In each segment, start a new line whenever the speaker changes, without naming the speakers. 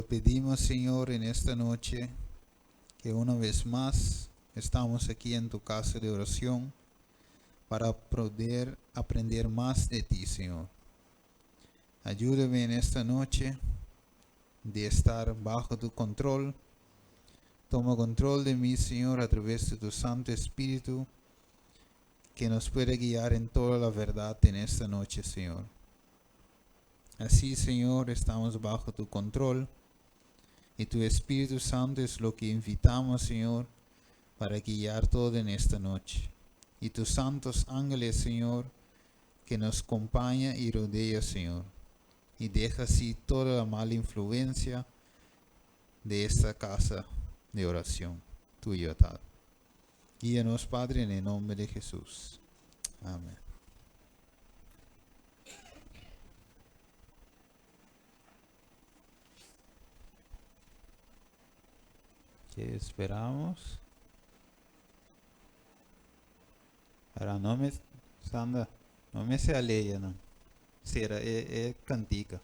pedimos, Señor, en esta noche, que una vez más estamos aquí en tu casa de oración para poder aprender más de ti, Señor. Ayúdame en esta noche de estar bajo tu control. Toma control de mí, Señor, a través de tu Santo Espíritu, que nos puede guiar en toda la verdad en esta noche, Señor. Así, Señor, estamos bajo tu control y tu Espíritu Santo es lo que invitamos, Señor, para guiar todo en esta noche. Y tus santos ángeles, Señor, que nos acompaña y rodea, Señor, y deja así toda la mala influencia de esta casa de oración tuya, Padre. Guíanos, Padre, en el nombre de Jesús. Amén. ¿Qué esperamos? Ahora no me, Sandra, no me se aleja, ¿no? Será, es cantica.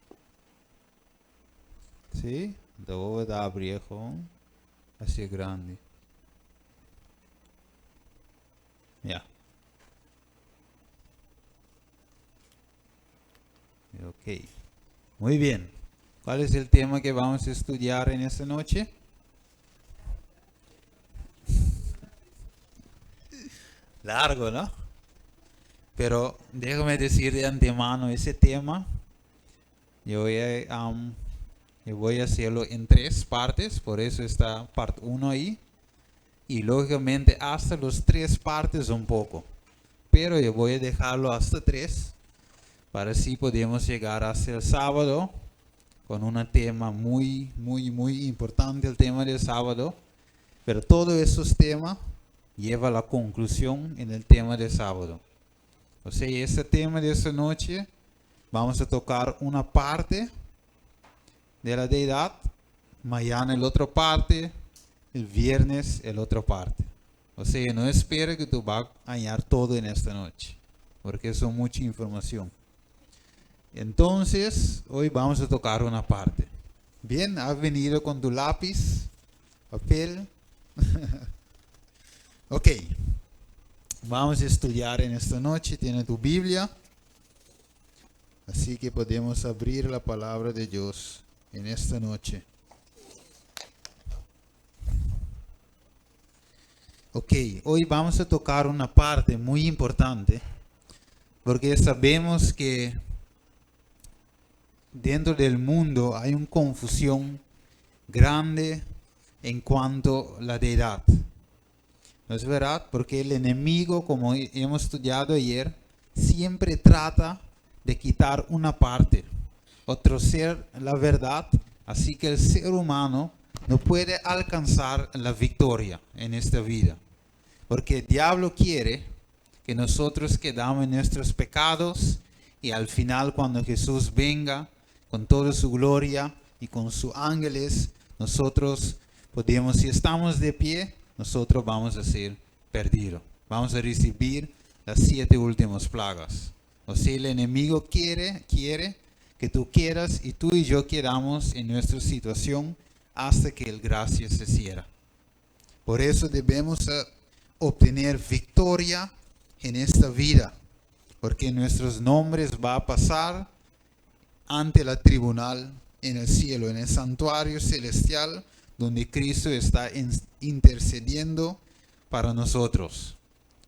¿Sí? Debo dar viejo, así grande. Ya. Ok. Muy bien. ¿Cuál es el tema que vamos a estudiar en esta noche? Largo, ¿no? Pero déjame decir de antemano, ese tema yo voy a hacerlo en 3 partes, por eso está parte 1 ahí. Y lógicamente hasta los 3 partes un poco. Pero yo voy a dejarlo hasta 3 para así podemos llegar hasta el sábado con un tema muy importante, el tema del sábado. Pero todos esos temas lleva a la conclusión en el tema del sábado. O sea, este tema de esta noche vamos a tocar una parte de la deidad, mañana la otra parte, el viernes la otra parte. O sea, no espero que tú vas a hallar todo en esta noche, porque es mucha información. Entonces, hoy vamos a tocar una parte. Bien, ¿has venido con tu lápiz, papel? Ok, vamos a estudiar en esta noche. Tiene tu Biblia, así que podemos abrir la palabra de Dios en esta noche. Ok, hoy vamos a tocar una parte muy importante, porque sabemos que dentro del mundo hay una confusión grande en cuanto a la deidad. ¿No es verdad? Porque el enemigo, como hemos estudiado ayer, siempre trata de quitar una parte o torcer la verdad, así que el ser humano no puede alcanzar la victoria en esta vida. Porque el diablo quiere que nosotros quedamos en nuestros pecados y al final cuando Jesús venga con toda su gloria y con sus ángeles, nosotros podemos, si estamos de pie, nosotros vamos a ser perdidos. Vamos a recibir las 7 últimas plagas. O sea, el enemigo quiere que tú quieras y tú y yo quedamos en nuestra situación hasta que el gracia se cierra. Por eso debemos obtener victoria en esta vida, porque nuestros nombres van a pasar ante la tribunal en el cielo, en el santuario celestial, donde Cristo está intercediendo para nosotros.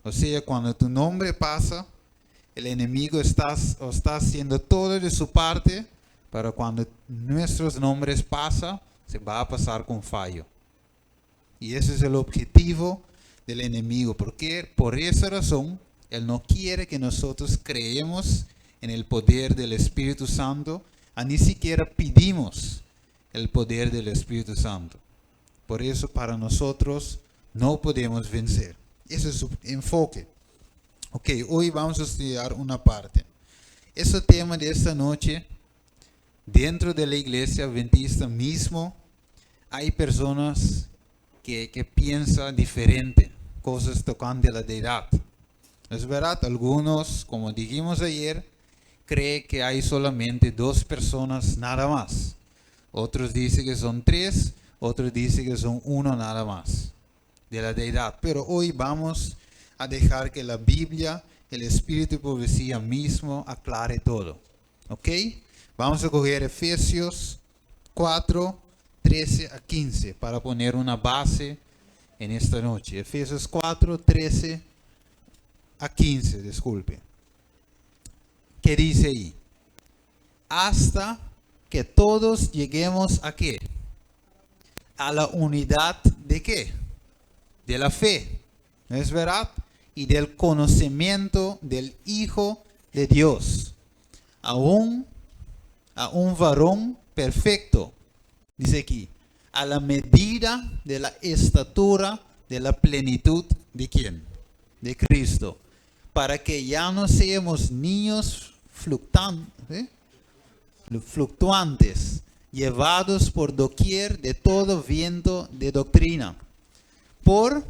O sea, cuando tu nombre pasa, el enemigo está haciendo todo de su parte, pero cuando nuestros nombres pasan, se va a pasar con fallo. Y ese es el objetivo del enemigo, porque por esa razón él no quiere que nosotros creemos en el poder del Espíritu Santo, ni siquiera pedimos el poder del Espíritu Santo. Por eso para nosotros no podemos vencer. Ese es su enfoque. Ok, hoy vamos a estudiar una parte. Ese tema de esta noche, dentro de la iglesia adventista mismo, hay personas que piensan diferente, cosas tocante a la deidad. Es verdad, algunos, como dijimos ayer, creen que hay solamente 2 personas nada más. Otros dicen que son 3, otros dicen que son uno nada más de la deidad. Pero hoy vamos a dejar que la Biblia, el Espíritu de Profecía mismo aclare todo. ¿Ok? Vamos a coger Efesios 4, 13 a 15 para poner una base en esta noche. Efesios 4, 13 a 15, disculpe. ¿Qué dice ahí? Hasta que todos lleguemos a ¿qué? A la unidad de ¿qué? De la fe, ¿no es verdad? Y del conocimiento del Hijo de Dios. A un varón perfecto, dice aquí, a la medida de la estatura de la plenitud de ¿quién? De Cristo. Para que ya no seamos niños fluctuantes, llevados por doquier de todo viento de doctrina, por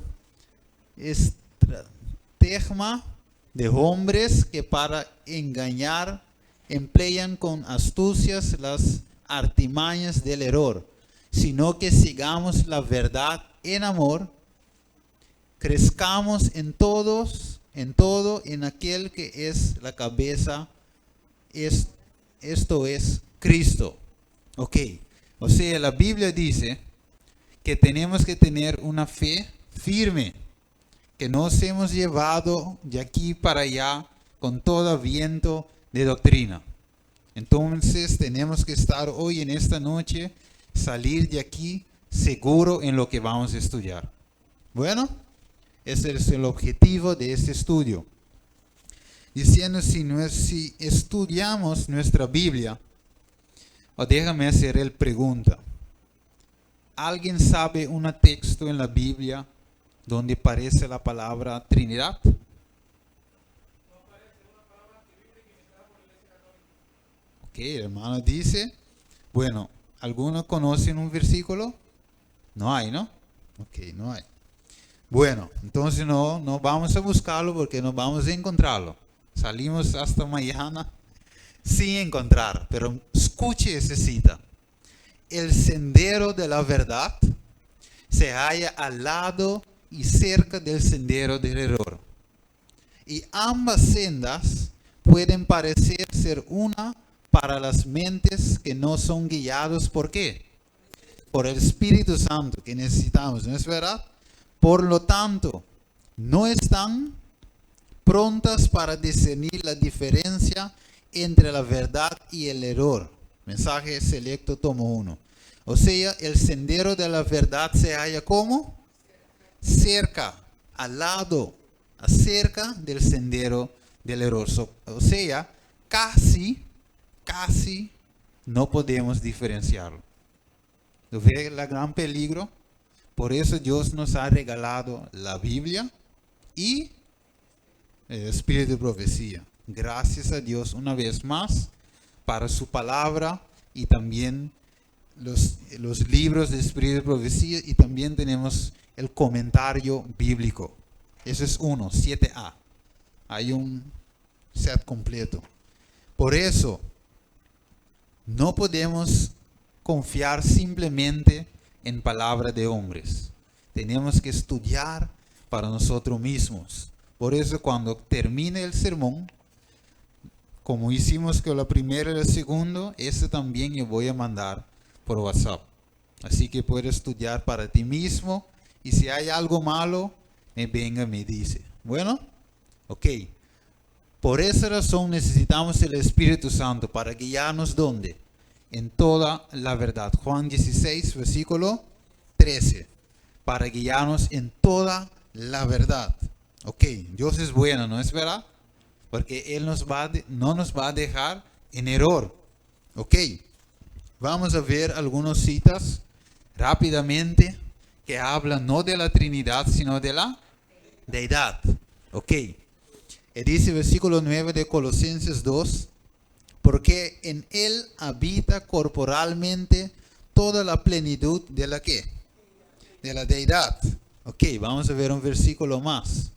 estratagema de hombres que para engañar emplean con astucias las artimañas del error, sino que sigamos la verdad en amor, crezcamos en todo en aquel que es la cabeza, esto es Cristo. Ok, o sea, la Biblia dice que tenemos que tener una fe firme, que nos hemos llevado de aquí para allá con todo viento de doctrina. Entonces tenemos que estar hoy en esta noche, salir de aquí seguro en lo que vamos a estudiar. Bueno, ese es el objetivo de este estudio. Diciendo, si estudiamos nuestra Biblia, o déjame hacer el pregunta. ¿Alguien sabe un texto en la Biblia donde aparece la palabra Trinidad? Ok, hermano dice, bueno, ¿algunos conocen un versículo? No hay, ¿no? Ok, no hay. Bueno, entonces no vamos a buscarlo porque no vamos a encontrarlo. Salimos hasta mañana sin encontrar, pero escuche esa cita. El sendero de la verdad se halla al lado y cerca del sendero del error. Y ambas sendas pueden parecer ser una para las mentes que no son guiados ¿por qué? Por el Espíritu Santo que necesitamos, ¿no es verdad? Por lo tanto, no están prontas para discernir la diferencia entre la verdad y el error. Mensaje selecto tomo 1. O sea, el sendero de la verdad se halla ¿cómo? Cerca, al lado, acerca del sendero del error. O sea, casi no podemos diferenciarlo. ¿Ve el gran peligro? Por eso Dios nos ha regalado la Biblia y el Espíritu de Profecía. Gracias a Dios una vez más para su palabra y también los libros de Espíritu de Profecía, y también tenemos el comentario bíblico. Eso es 7A. Hay un set completo. Por eso no podemos confiar simplemente en palabra de hombres. Tenemos que estudiar para nosotros mismos. Por eso cuando termine el sermón, como hicimos con la primera y la segunda, este también yo voy a mandar por WhatsApp. Así que puedes estudiar para ti mismo, y si hay algo malo, me dice. Bueno, ok. Por esa razón necesitamos el Espíritu Santo para guiarnos ¿dónde? En toda la verdad. Juan 16, versículo 13. Para guiarnos en toda la verdad. Ok, Dios es bueno, ¿no es verdad? Porque Él no nos va a dejar en error. Ok, vamos a ver algunas citas rápidamente que hablan no de la Trinidad, sino de la deidad. Ok, dice versículo 9 de Colosenses 2, porque en Él habita corporalmente toda la plenitud de la ¿qué? De la deidad. Ok, vamos a ver un versículo más.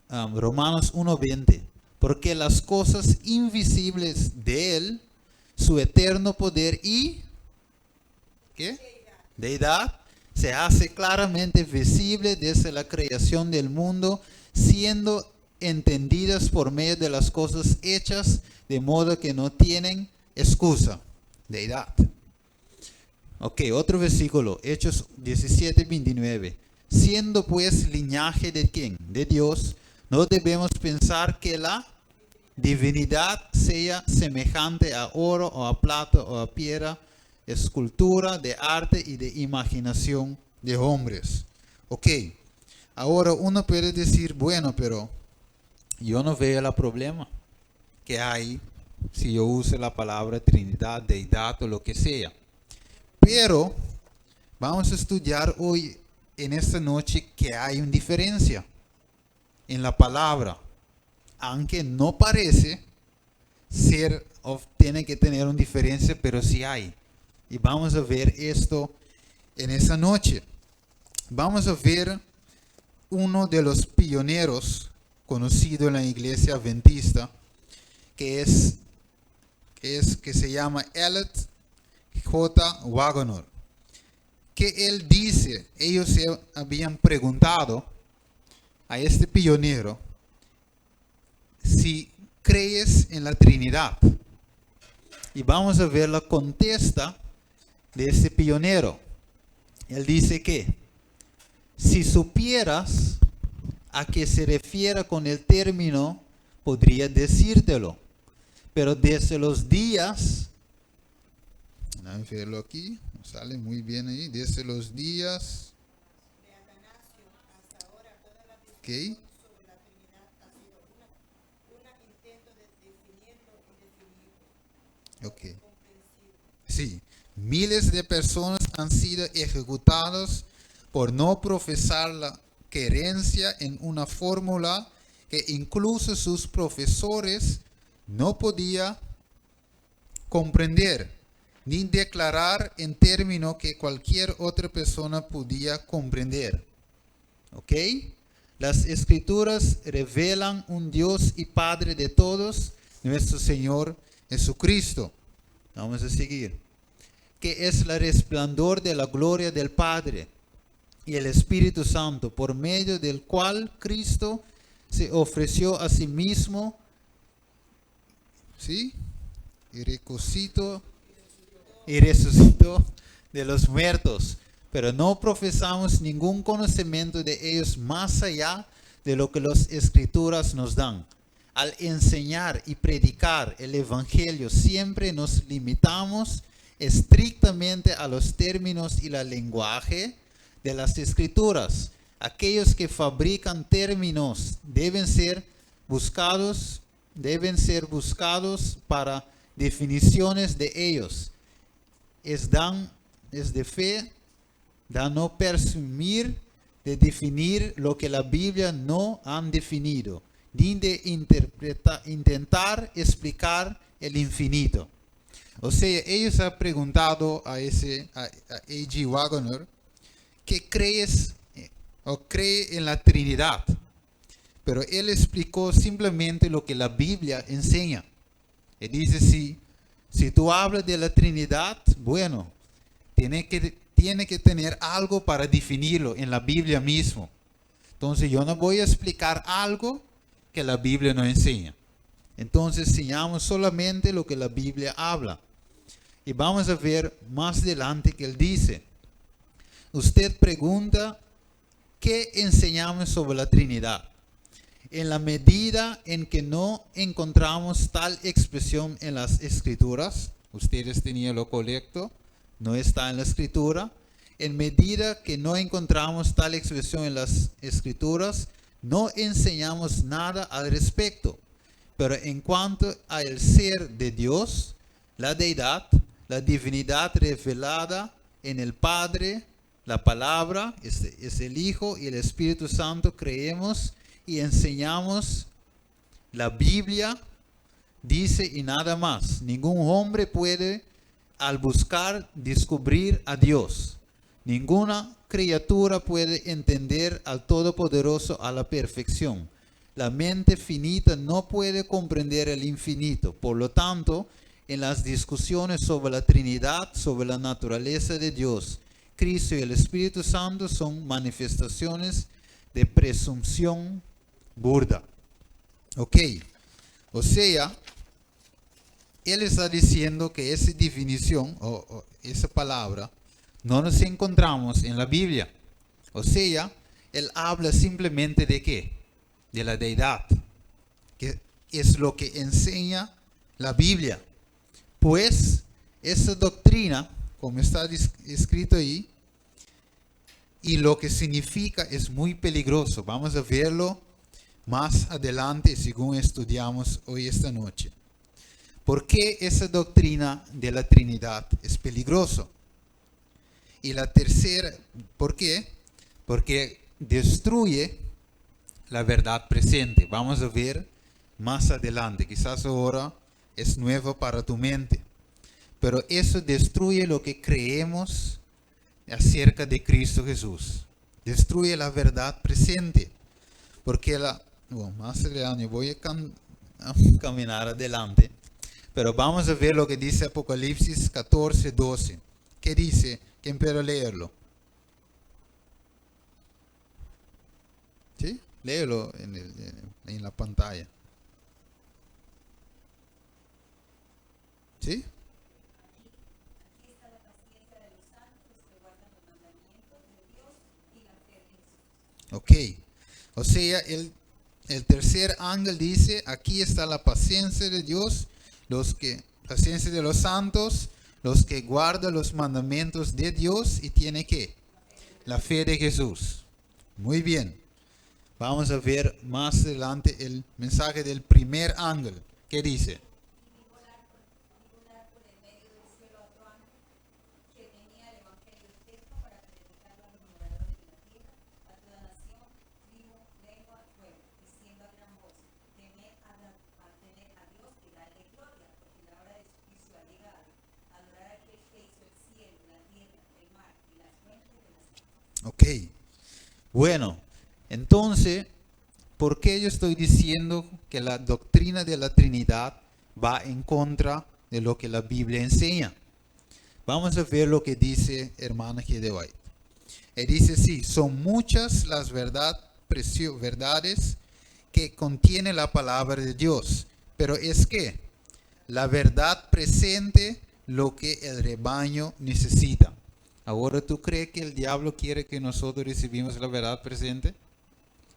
Romanos 1:20, porque las cosas invisibles de Él, su eterno poder y ¿qué? Deidad se hace claramente visible desde la creación del mundo, siendo entendidas por medio de las cosas hechas, de modo que no tienen excusa. Deidad. Ok, otro versículo, Hechos 17:29. Siendo pues linaje de ¿quién? De Dios, no debemos pensar que la divinidad sea semejante a oro o a plata o a piedra, escultura de arte y de imaginación de hombres. Ok, ahora uno puede decir, bueno, pero yo no veo el problema que hay si yo uso la palabra Trinidad, Deidad o lo que sea. Pero vamos a estudiar hoy, en esta noche, que hay una diferencia en la palabra. Aunque no parece ser o tiene que tener una diferencia, pero sí hay. Y vamos a ver esto en esta noche. Vamos a ver uno de los pioneros conocido en la iglesia adventista, que se llama Elliot J. Waggoner, que él dice, ellos se habían preguntado a este pionero si crees en la Trinidad. Y vamos a ver la contesta de este pionero. Él dice que si supieras a qué se refiere con el término, podría decírtelo. Pero desde los días, déjame verlo aquí, sale muy bien ahí, desde los días, ¿ok? Ok. Sí, miles de personas han sido ejecutadas por no profesar la creencia en una fórmula que incluso sus profesores no podían comprender, ni declarar en términos que cualquier otra persona podía comprender. ¿Ok? Las escrituras revelan un Dios y Padre de todos, nuestro Señor Jesucristo. Vamos a seguir. Que es el resplandor de la gloria del Padre y el Espíritu Santo, por medio del cual Cristo se ofreció a sí mismo, ¿sí? Y resucitó de los muertos. Pero no profesamos ningún conocimiento de ellos más allá de lo que las Escrituras nos dan. Al enseñar y predicar el Evangelio siempre nos limitamos estrictamente a los términos y el lenguaje de las Escrituras. Aquellos que fabrican términos deben ser buscados para definiciones de ellos. Es de fe, da no presumir de definir lo que la Biblia no han definido, ni de intentar explicar el infinito. O sea, ellos han preguntado a A.G. Waggoner que cree en la Trinidad, pero él explicó simplemente lo que la Biblia enseña. Él dice, si tú hablas de la Trinidad, bueno, tiene que tener algo para definirlo en la Biblia mismo. Entonces yo no voy a explicar algo que la Biblia no enseña. Entonces enseñamos solamente lo que la Biblia habla. Y vamos a ver más adelante que él dice, usted pregunta, ¿qué enseñamos sobre la Trinidad? En la medida en que no encontramos tal expresión en las Escrituras, ustedes tenían lo correcto, no está en la Escritura. En medida que no encontramos tal expresión en las Escrituras, no enseñamos nada al respecto. Pero en cuanto al ser de Dios, la deidad, la divinidad revelada en el Padre, la palabra, es el Hijo y el Espíritu Santo, creemos y enseñamos. La Biblia dice y nada más. Ningún hombre puede, al buscar, descubrir a Dios. Ninguna criatura puede entender al Todopoderoso a la perfección. La mente finita no puede comprender el infinito. Por lo tanto, en las discusiones sobre la Trinidad, sobre la naturaleza de Dios. Cristo y el Espíritu Santo son manifestaciones de presunción burda. Ok, o sea, él está diciendo que esa definición o esa palabra no nos encontramos en la Biblia. O sea, él habla simplemente de ¿qué? De la deidad, que es lo que enseña la Biblia. Pues esa doctrina, como está escrito ahí, y lo que significa es muy peligroso. Vamos a verlo más adelante según estudiamos hoy esta noche. ¿Por qué esa doctrina de la Trinidad es peligroso? Y la tercera, ¿por qué? Porque destruye la verdad presente. Vamos a ver más adelante. Quizás ahora es nuevo para tu mente. Pero eso destruye lo que creemos acerca de Cristo Jesús. Destruye la verdad presente. Porque más adelante voy a caminar adelante. Pero vamos a ver lo que dice Apocalipsis 14, 12. ¿Qué dice? ¿Quién puede leerlo? ¿Sí? Léelo en la pantalla. ¿Sí? Ok. O sea, el tercer ángel dice, aquí está la paciencia de Dios, paciencia de los santos, los que guardan los mandamientos de Dios y tiene ¿qué? La fe de Jesús. Muy bien. Vamos a ver más adelante el mensaje del primer ángel. ¿Qué dice? Ok. Bueno, entonces, ¿por qué yo estoy diciendo que la doctrina de la Trinidad va en contra de lo que la Biblia enseña? Vamos a ver lo que dice hermana G. de White. Él dice, sí, son muchas las verdades que contiene la palabra de Dios, pero es que la verdad presente lo que el rebaño necesita. Ahora, ¿tú crees que el diablo quiere que nosotros recibimos la verdad presente?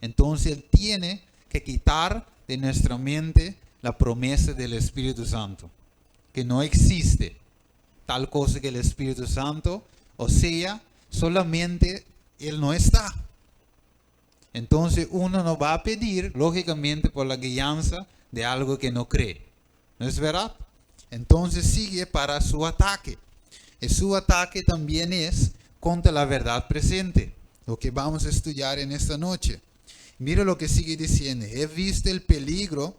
Entonces él tiene que quitar de nuestra mente la promesa del Espíritu Santo, que no existe tal cosa que el Espíritu Santo, o sea, solamente él no está. Entonces uno no va a pedir, lógicamente, por la guianza de algo que no cree. ¿No es verdad? Entonces sigue para su ataque. Y su ataque también es contra la verdad presente, lo que vamos a estudiar en esta noche. Mira lo que sigue diciendo. He visto el peligro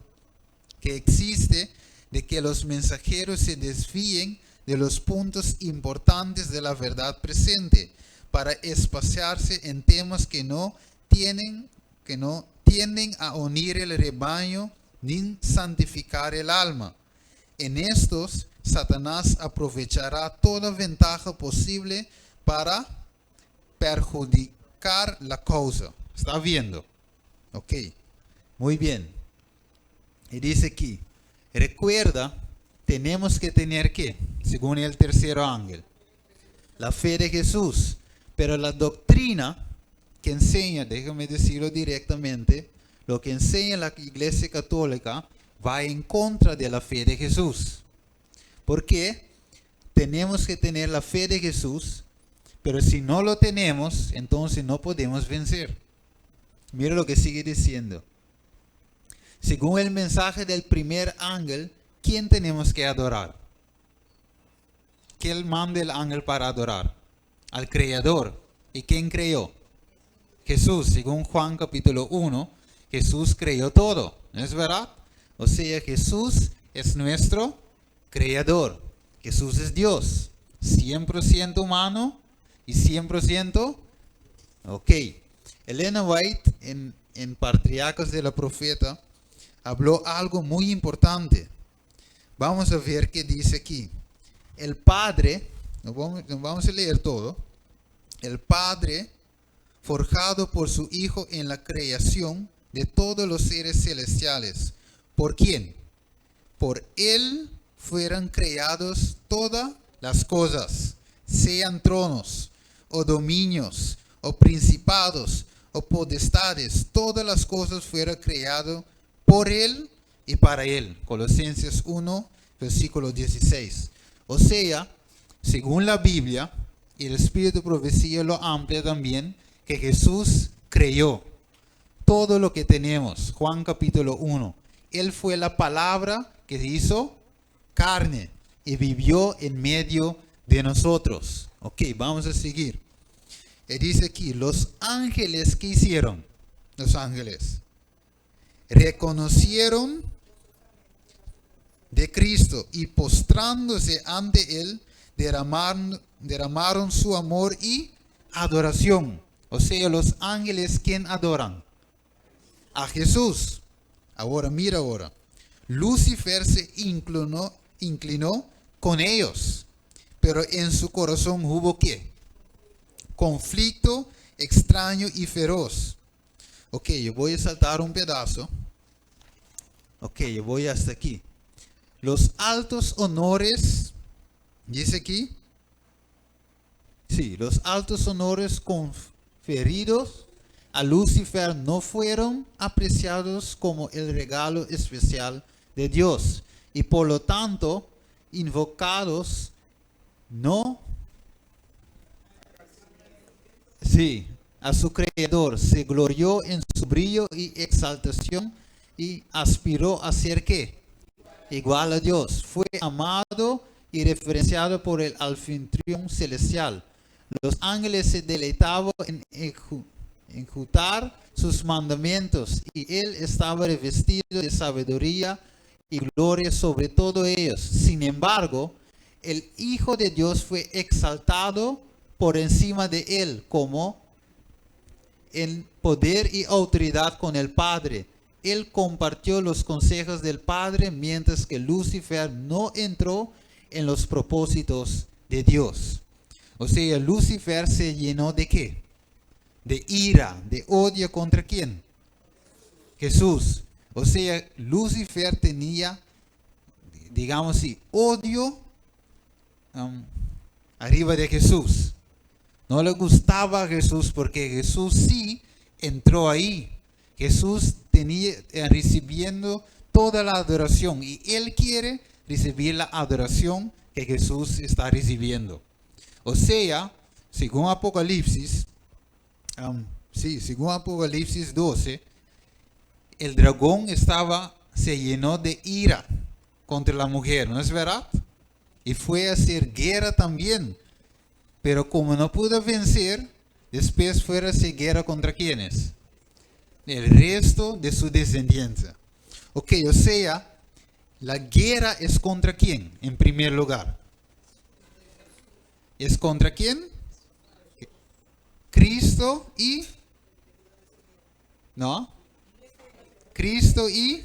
que existe de que los mensajeros se desvíen de los puntos importantes de la verdad presente para espaciarse en temas que no tienden a unir el rebaño ni santificar el alma. En estos, Satanás aprovechará toda ventaja posible para perjudicar la causa. ¿Está viendo? Ok, muy bien. Y dice aquí, recuerda, tenemos que tener ¿qué? Según el tercer ángel, la fe de Jesús. Pero la doctrina que enseña, déjame decirlo directamente, lo que enseña la Iglesia Católica va en contra de la fe de Jesús. Porque tenemos que tener la fe de Jesús, pero si no lo tenemos, entonces no podemos vencer. Mira lo que sigue diciendo. Según el mensaje del primer ángel, ¿quién tenemos que adorar? ¿Quién manda el ángel para adorar? Al Creador. ¿Y quién creó? Jesús. Según Juan capítulo 1, Jesús creó todo. ¿No es verdad? O sea, Jesús es nuestro Creador. Jesús es Dios. 100% humano y 100%. Ok. Elena White en Patriarcas de la Profeta habló algo muy importante. vamos a ver qué dice aquí. El Padre, no vamos a leer todo. El Padre, forjado por su Hijo en la creación de todos los seres celestiales. ¿Por quién? Por Él fueron creados todas las cosas, sean tronos, o dominios, o principados, o potestades. Todas las cosas fueron creadas por Él y para Él. Colosenses 1, versículo 16. O sea, según la Biblia, y el Espíritu de Profecía lo amplia también, que Jesús creyó todo lo que tenemos. Juan capítulo 1. Él fue la palabra que se hizo carne y vivió en medio de nosotros. Ok, vamos a seguir. Y dice aquí, los ángeles, ¿qué hicieron? Los ángeles reconocieron de Cristo y postrándose ante Él, derramaron su amor y adoración. O sea, los ángeles, ¿quién adoran? A Jesús. Ahora, mira ahora. Lucifer se inclinó con ellos, pero en su corazón hubo ¿qué? Conflicto extraño y feroz. Ok, yo voy a saltar un pedazo. Ok, yo voy hasta aquí. Los altos honores, dice aquí. Sí, los altos honores conferidos a Lucifer no fueron apreciados como el regalo especial de Dios y por lo tanto invocados no a su creador. Se glorió en su brillo y exaltación y aspiró a ser ¿qué? Igual a Dios. Fue amado y referenciado por el anfitrión celestial. Los ángeles se deleitaban en ejecutar sus mandamientos y él estaba revestido de sabiduría y gloria sobre todo ellos. Sin embargo, el Hijo de Dios fue exaltado por encima de él como en poder y autoridad con el Padre. Él compartió los consejos del Padre, mientras que Lucifer no entró en los propósitos de Dios. O sea, Lucifer se llenó ¿de qué? De ira, de odio contra ¿quién? Jesús. O sea, Lucifer tenía, digamos así, odio arriba de Jesús. No le gustaba a Jesús porque Jesús sí entró ahí. Jesús tenía recibiendo toda la adoración y él quiere recibir la adoración que Jesús está recibiendo. O sea, según Apocalipsis, según Apocalipsis 12, el dragón se llenó de ira contra la mujer, ¿no es verdad? Y fue a hacer guerra también. Pero como no pudo vencer, después fue a hacer guerra contra ¿quiénes? El resto de su descendencia. Ok, o sea, la guerra es contra ¿quién? En primer lugar. ¿Es contra quién? Cristo y... ¿No? Cristo y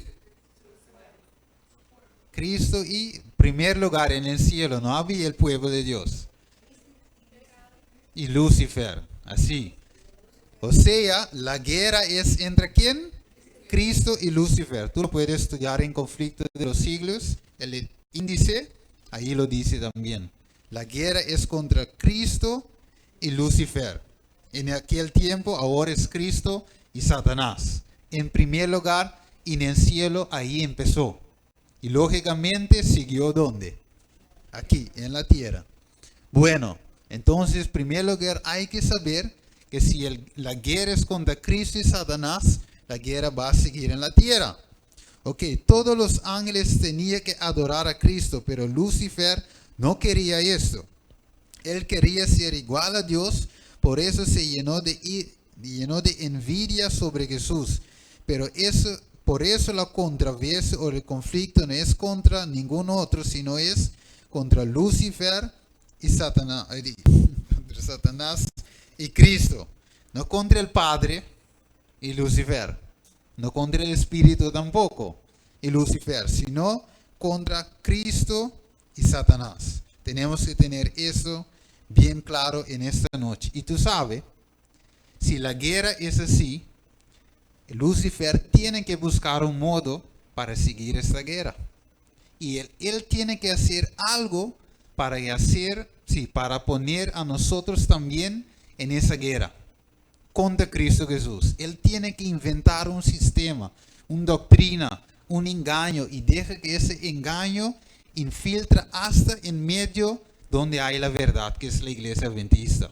primer lugar en el cielo, no había el pueblo de Dios. Y Lucifer, así. O sea, la guerra es entre ¿quién? Cristo y Lucifer. Tú lo puedes estudiar en Conflicto de los Siglos, el índice, ahí lo dice también. La guerra es contra Cristo y Lucifer. En aquel tiempo, ahora es Cristo y Satanás. En primer lugar, en el cielo, ahí empezó. Y lógicamente siguió ¿dónde? Aquí, en la tierra. Bueno, entonces, en primer lugar, hay que saber que si la guerra es contra Cristo y Satanás, la guerra va a seguir en la tierra. Ok, todos los ángeles tenían que adorar a Cristo, pero Lucifer no quería esto. Él quería ser igual a Dios, por eso se llenó de envidia sobre Jesús. Pero por eso la controversia o el conflicto no es contra ningún otro, sino es contra Lucifer y Satanás, contra Satanás y Cristo. No contra el Padre y Lucifer. No contra el Espíritu tampoco y Lucifer, sino contra Cristo y Satanás. Tenemos que tener eso bien claro en esta noche. Y tú sabes, si la guerra es así, Lucifer tiene que buscar un modo para seguir esta guerra. Y él tiene que hacer algo para poner a nosotros también en esa guerra contra Cristo Jesús. Él tiene que inventar un sistema, una doctrina, un engaño, y deja que ese engaño infiltra hasta en medio donde hay la verdad, que es la iglesia adventista.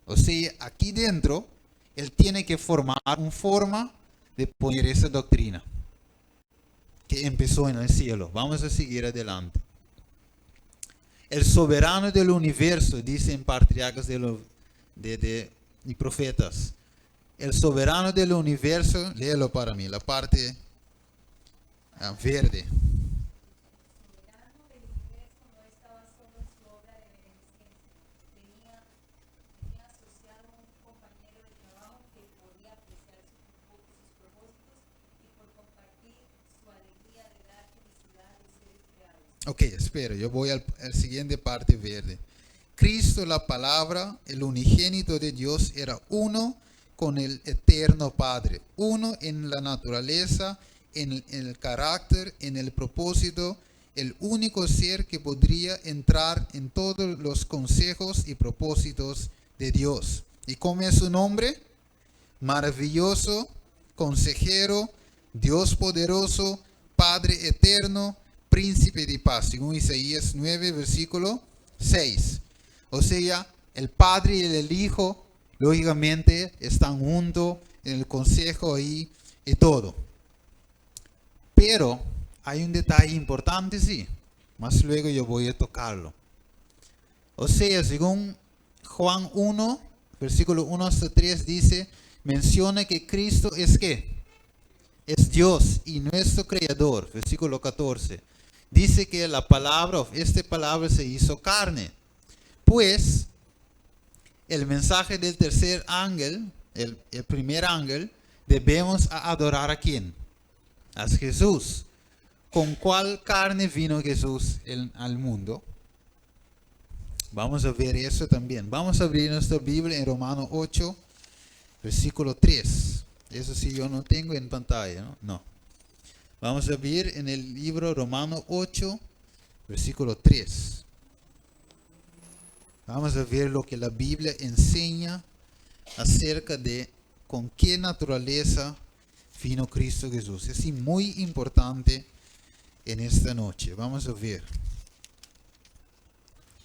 O sea, aquí dentro, él tiene que formar una forma de poner esa doctrina que empezó en el cielo. Vamos a seguir adelante. El soberano del universo, dicen patriarcas y profetas. El soberano del universo, léelo para mí, la parte verde. Ok, espera, yo voy al siguiente parte verde. Cristo, la palabra, el unigénito de Dios, era uno con el eterno Padre, uno en la naturaleza, en el carácter, en el propósito, el único ser que podría entrar en todos los consejos y propósitos de Dios. ¿Y cómo es su nombre? Maravilloso, consejero, Dios poderoso, Padre eterno, príncipe de paz, según Isaías 9, versículo 6. O sea, el Padre y el Hijo, lógicamente, están juntos en el consejo ahí y todo. Pero hay un detalle importante, sí. Más luego yo voy a tocarlo. O sea, según Juan 1, versículo 1 hasta 3, menciona que Cristo es ¿qué? Es Dios y nuestro Creador. Versículo 14. Dice que esta palabra se hizo carne. Pues, el mensaje del tercer ángel, el primer ángel, debemos adorar ¿a quién? A Jesús. ¿Con cuál carne vino Jesús al mundo? Vamos a ver eso también. Vamos a abrir nuestra Biblia en Romanos 8, versículo 3. Eso sí yo no tengo en pantalla, ¿no? No. Vamos a ver en el libro Romanos 8, versículo 3. Vamos a ver lo que la Biblia enseña acerca de con qué naturaleza vino Cristo Jesús. Es muy importante en esta noche. Vamos a ver.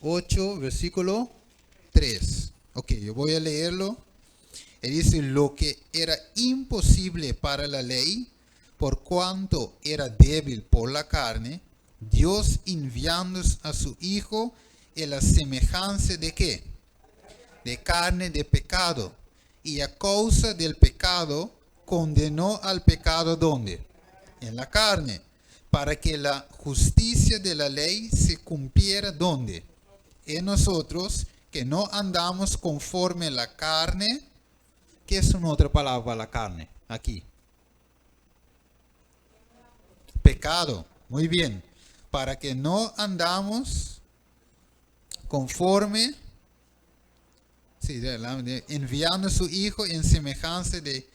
8, versículo 3. Ok, yo voy a leerlo. Él dice, lo que era imposible para la ley, por cuanto era débil por la carne, Dios enviando a su Hijo en la semejanza de ¿qué? De carne de pecado. Y a causa del pecado, condenó al pecado ¿dónde? En la carne. Para que la justicia de la ley se cumpliera ¿dónde? En nosotros, que no andamos conforme a la carne. ¿Qué es una otra palabra para la carne? Aquí. Pecado. Muy bien. Para que no andamos conforme, enviando a su Hijo en semejanza de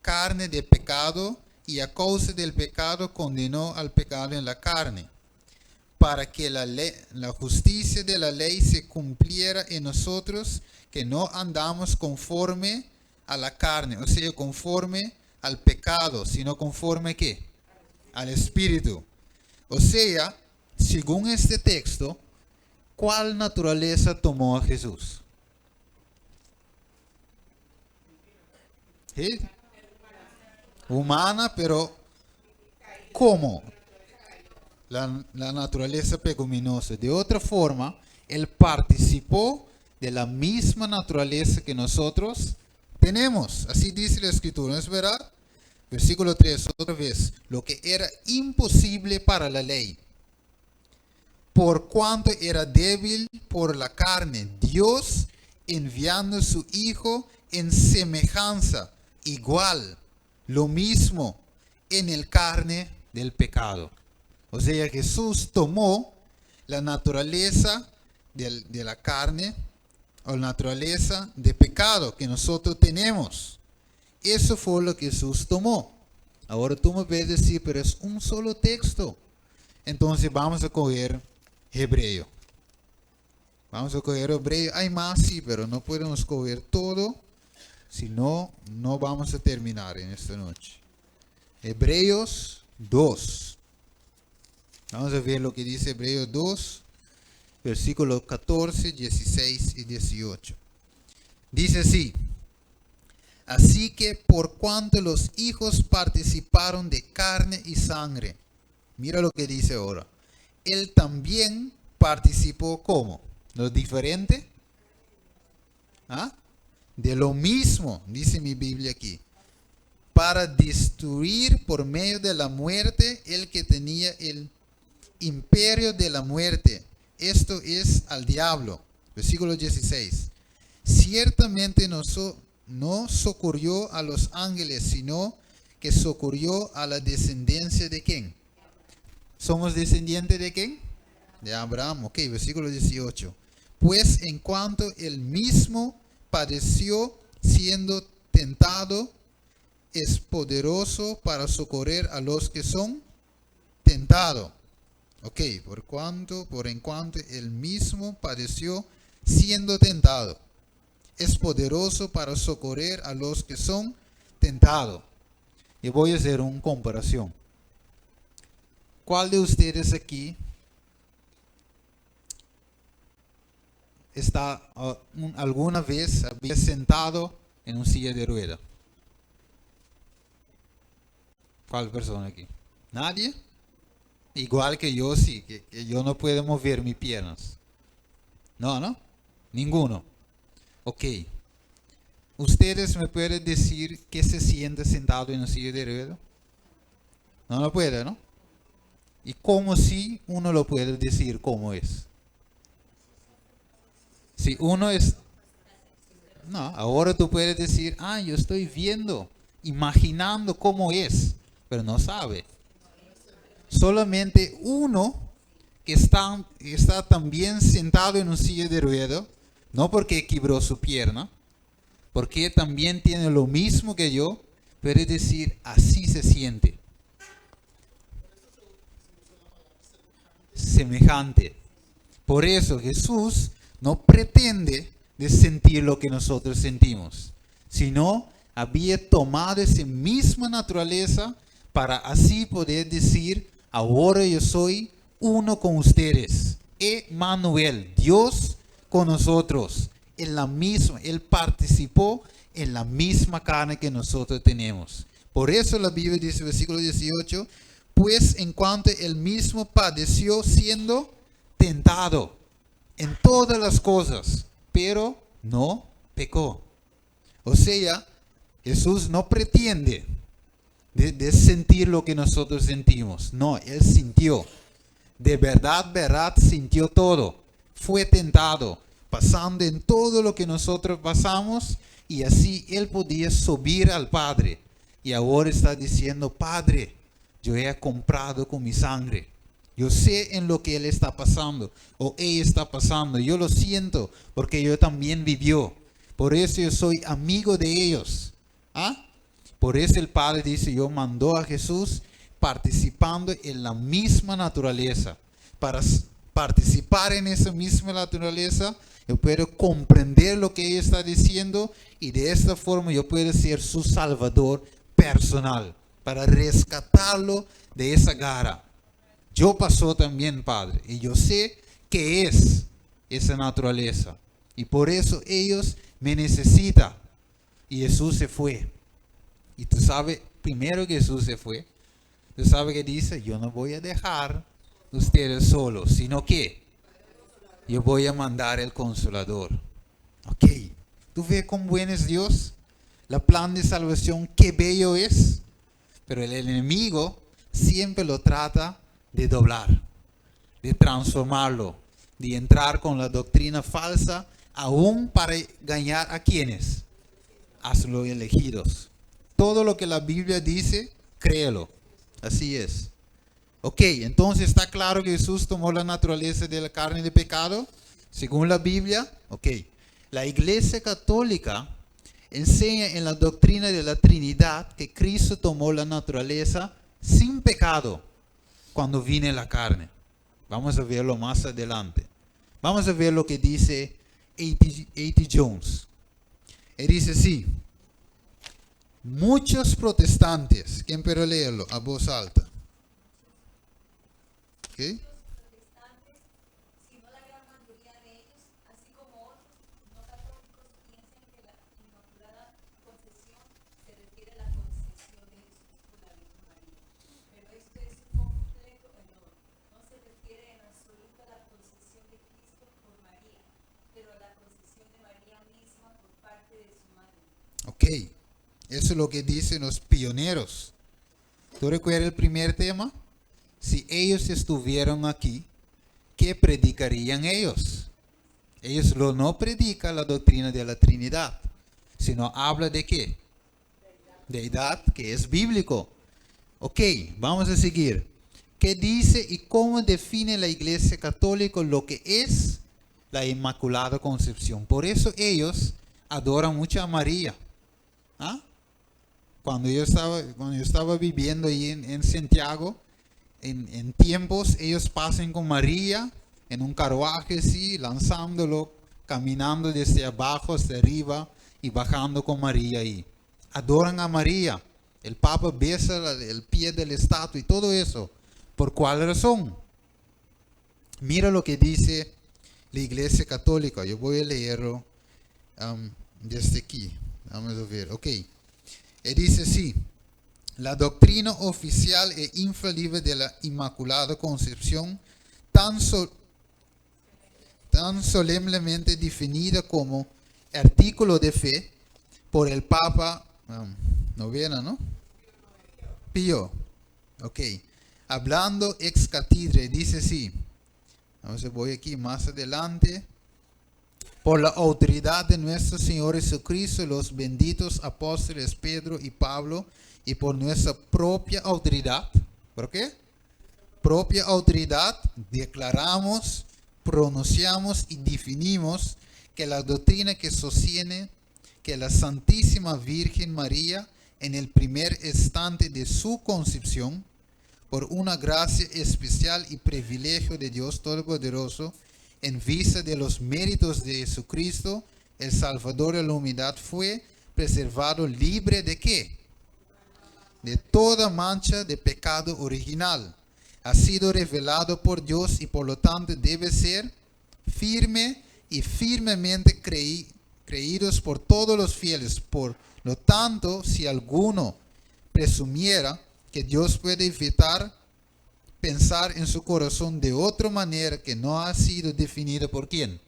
carne de pecado, y a causa del pecado condenó al pecado en la carne, para que la justicia de la ley se cumpliera en nosotros, que no andamos conforme a la carne, o sea, conforme al pecado, sino conforme ¿qué? Al Espíritu. O sea, según este texto, ¿cuál naturaleza tomó a Jesús? ¿Sí? Humana, pero ¿cómo? La naturaleza pecaminosa. De otra forma, Él participó de la misma naturaleza que nosotros tenemos. Así dice la Escritura, ¿no es verdad? Versículo 3, otra vez. Lo que era imposible para la ley, por cuanto era débil por la carne, Dios enviando a su Hijo en semejanza, igual, lo mismo, en el carne del pecado. O sea, Jesús tomó la naturaleza de la carne o la naturaleza de pecado que nosotros tenemos. Eso fue lo que Jesús tomó. Ahora tú me puedes decir, pero es un solo texto. Entonces vamos a coger Hebreo. Vamos a coger Hebreo. Hay más, sí, pero no podemos coger todo. Si no, no vamos a terminar en esta noche. Hebreos 2. Vamos a ver lo que dice Hebreos 2, versículos 14, 16 y 18. Dice así: así que por cuanto los hijos participaron de carne y sangre, mira lo que dice ahora, él también participó ¿cómo? ¿Lo diferente? ¿Ah? De lo mismo, dice mi Biblia aquí, para destruir por medio de la muerte el que tenía el imperio de la muerte, esto es al diablo. Versículo 16. Ciertamente no socorrió a los ángeles, sino que socorrió a la descendencia de ¿quién? ¿Somos descendientes de quién? De Abraham. Ok, versículo 18. Pues en cuanto él mismo padeció siendo tentado, es poderoso para socorrer a los que son tentados. Ok, por en cuanto él mismo padeció siendo tentado, es poderoso para socorrer a los que son tentados. Y voy a hacer una comparación. ¿Cuál de ustedes aquí está alguna vez había sentado en una silla de rueda? ¿Cuál persona aquí? ¿Nadie? Igual que yo, sí, que yo no puedo mover mis piernas. No, ninguno. Ok. ¿Ustedes me pueden decir qué se siente sentado en una silla de rueda? No lo puede, ¿no? ¿Y cómo si uno lo puede decir cómo es? Si uno es... No, ahora tú puedes decir, yo estoy viendo, imaginando cómo es, pero no sabe. Solamente uno que está también sentado en un silla de ruedas, no porque quebró su pierna, porque también tiene lo mismo que yo, puede decir, así se siente. Semejante. Por eso Jesús no pretende de sentir lo que nosotros sentimos, sino había tomado esa misma naturaleza para así poder decir, ahora yo soy uno con ustedes. Emmanuel, Dios con nosotros. Él participó en la misma carne que nosotros tenemos. Por eso la Biblia dice, versículo 18, pues en cuanto él mismo padeció siendo tentado en todas las cosas, pero no pecó. O sea, Jesús no pretende de sentir lo que nosotros sentimos. No, él sintió. De verdad, sintió todo. Fue tentado, pasando en todo lo que nosotros pasamos, y así él podía subir al Padre. Y ahora está diciendo, Padre, yo he comprado con mi sangre. Yo sé en lo que él está pasando, o ella está pasando. Yo lo siento, porque yo también vivió. Por eso yo soy amigo de ellos. Por eso el Padre dice, yo mandó a Jesús participando en la misma naturaleza. Para participar en esa misma naturaleza, yo puedo comprender lo que ella está diciendo, y de esta forma yo puedo ser su salvador personal, para rescatarlo de esa garra. Yo pasó también, Padre, y yo sé qué es esa naturaleza, y por eso ellos me necesitan. Y Jesús se fue. Y tú sabes, primero que Jesús se fue, tú sabes que dice, yo no voy a dejar ustedes solos, sino que yo voy a mandar el Consolador. Ok, ¿tú ves cómo bueno es Dios? La plan de salvación, qué bello es. Pero el enemigo siempre lo trata de doblar, de transformarlo, de entrar con la doctrina falsa, aún para ganar a quienes, a los elegidos. Todo lo que la Biblia dice, créelo. Así es. Ok, entonces está claro que Jesús tomó la naturaleza de la carne de pecado, según la Biblia. Ok, la Iglesia Católica enseña en la doctrina de la Trinidad que Cristo tomó la naturaleza sin pecado cuando vino en la carne. Vamos a verlo más adelante. Vamos a ver lo que dice A.T. Jones. Él dice así: muchos protestantes, ¿quién puede leerlo a voz alta? ¿Okay? Ok, eso es lo que dicen los pioneros. ¿Tú recuerdas el primer tema? Si ellos estuvieran aquí, ¿qué predicarían ellos? Ellos no predican la doctrina de la Trinidad, sino habla de qué? Deidad, que es bíblico. Ok, vamos a seguir. ¿Qué dice y cómo define la Iglesia Católica lo que es la Inmaculada Concepción? Por eso ellos adoran mucho a María. ¿Ah? Cuando yo estaba viviendo ahí en Santiago, en tiempos ellos pasan con María en un carruaje así, lanzándolo, caminando desde abajo hasta arriba y bajando con María ahí. Adoran a María. El Papa besa el pie de la estatua y todo eso. ¿Por cuál razón? Mira lo que dice la Iglesia Católica. Yo voy a leerlo desde aquí. Vamos a ver. Ok. Él dice así: la doctrina oficial e infalible de la Inmaculada Concepción, tan solemnemente definida como artículo de fe por el Papa novena, ¿no? Pío. Ok. Hablando ex cathedra, dice así. Entonces voy aquí más adelante. Por la autoridad de nuestro Señor Jesucristo, los benditos apóstoles Pedro y Pablo, y por nuestra propia autoridad. ¿Por qué? Propia autoridad, declaramos, pronunciamos y definimos que la doctrina que sostiene que la Santísima Virgen María, en el primer instante de su concepción, por una gracia especial y privilegio de Dios Todopoderoso, en vista de los méritos de Jesucristo, el Salvador de la humanidad, fue preservado libre de ¿qué? De toda mancha de pecado original. Ha sido revelado por Dios y por lo tanto debe ser firme y firmemente creídos por todos los fieles. Por lo tanto, si alguno presumiera que Dios puede evitar pensar en su corazón de otra manera que no ha sido definida por quién,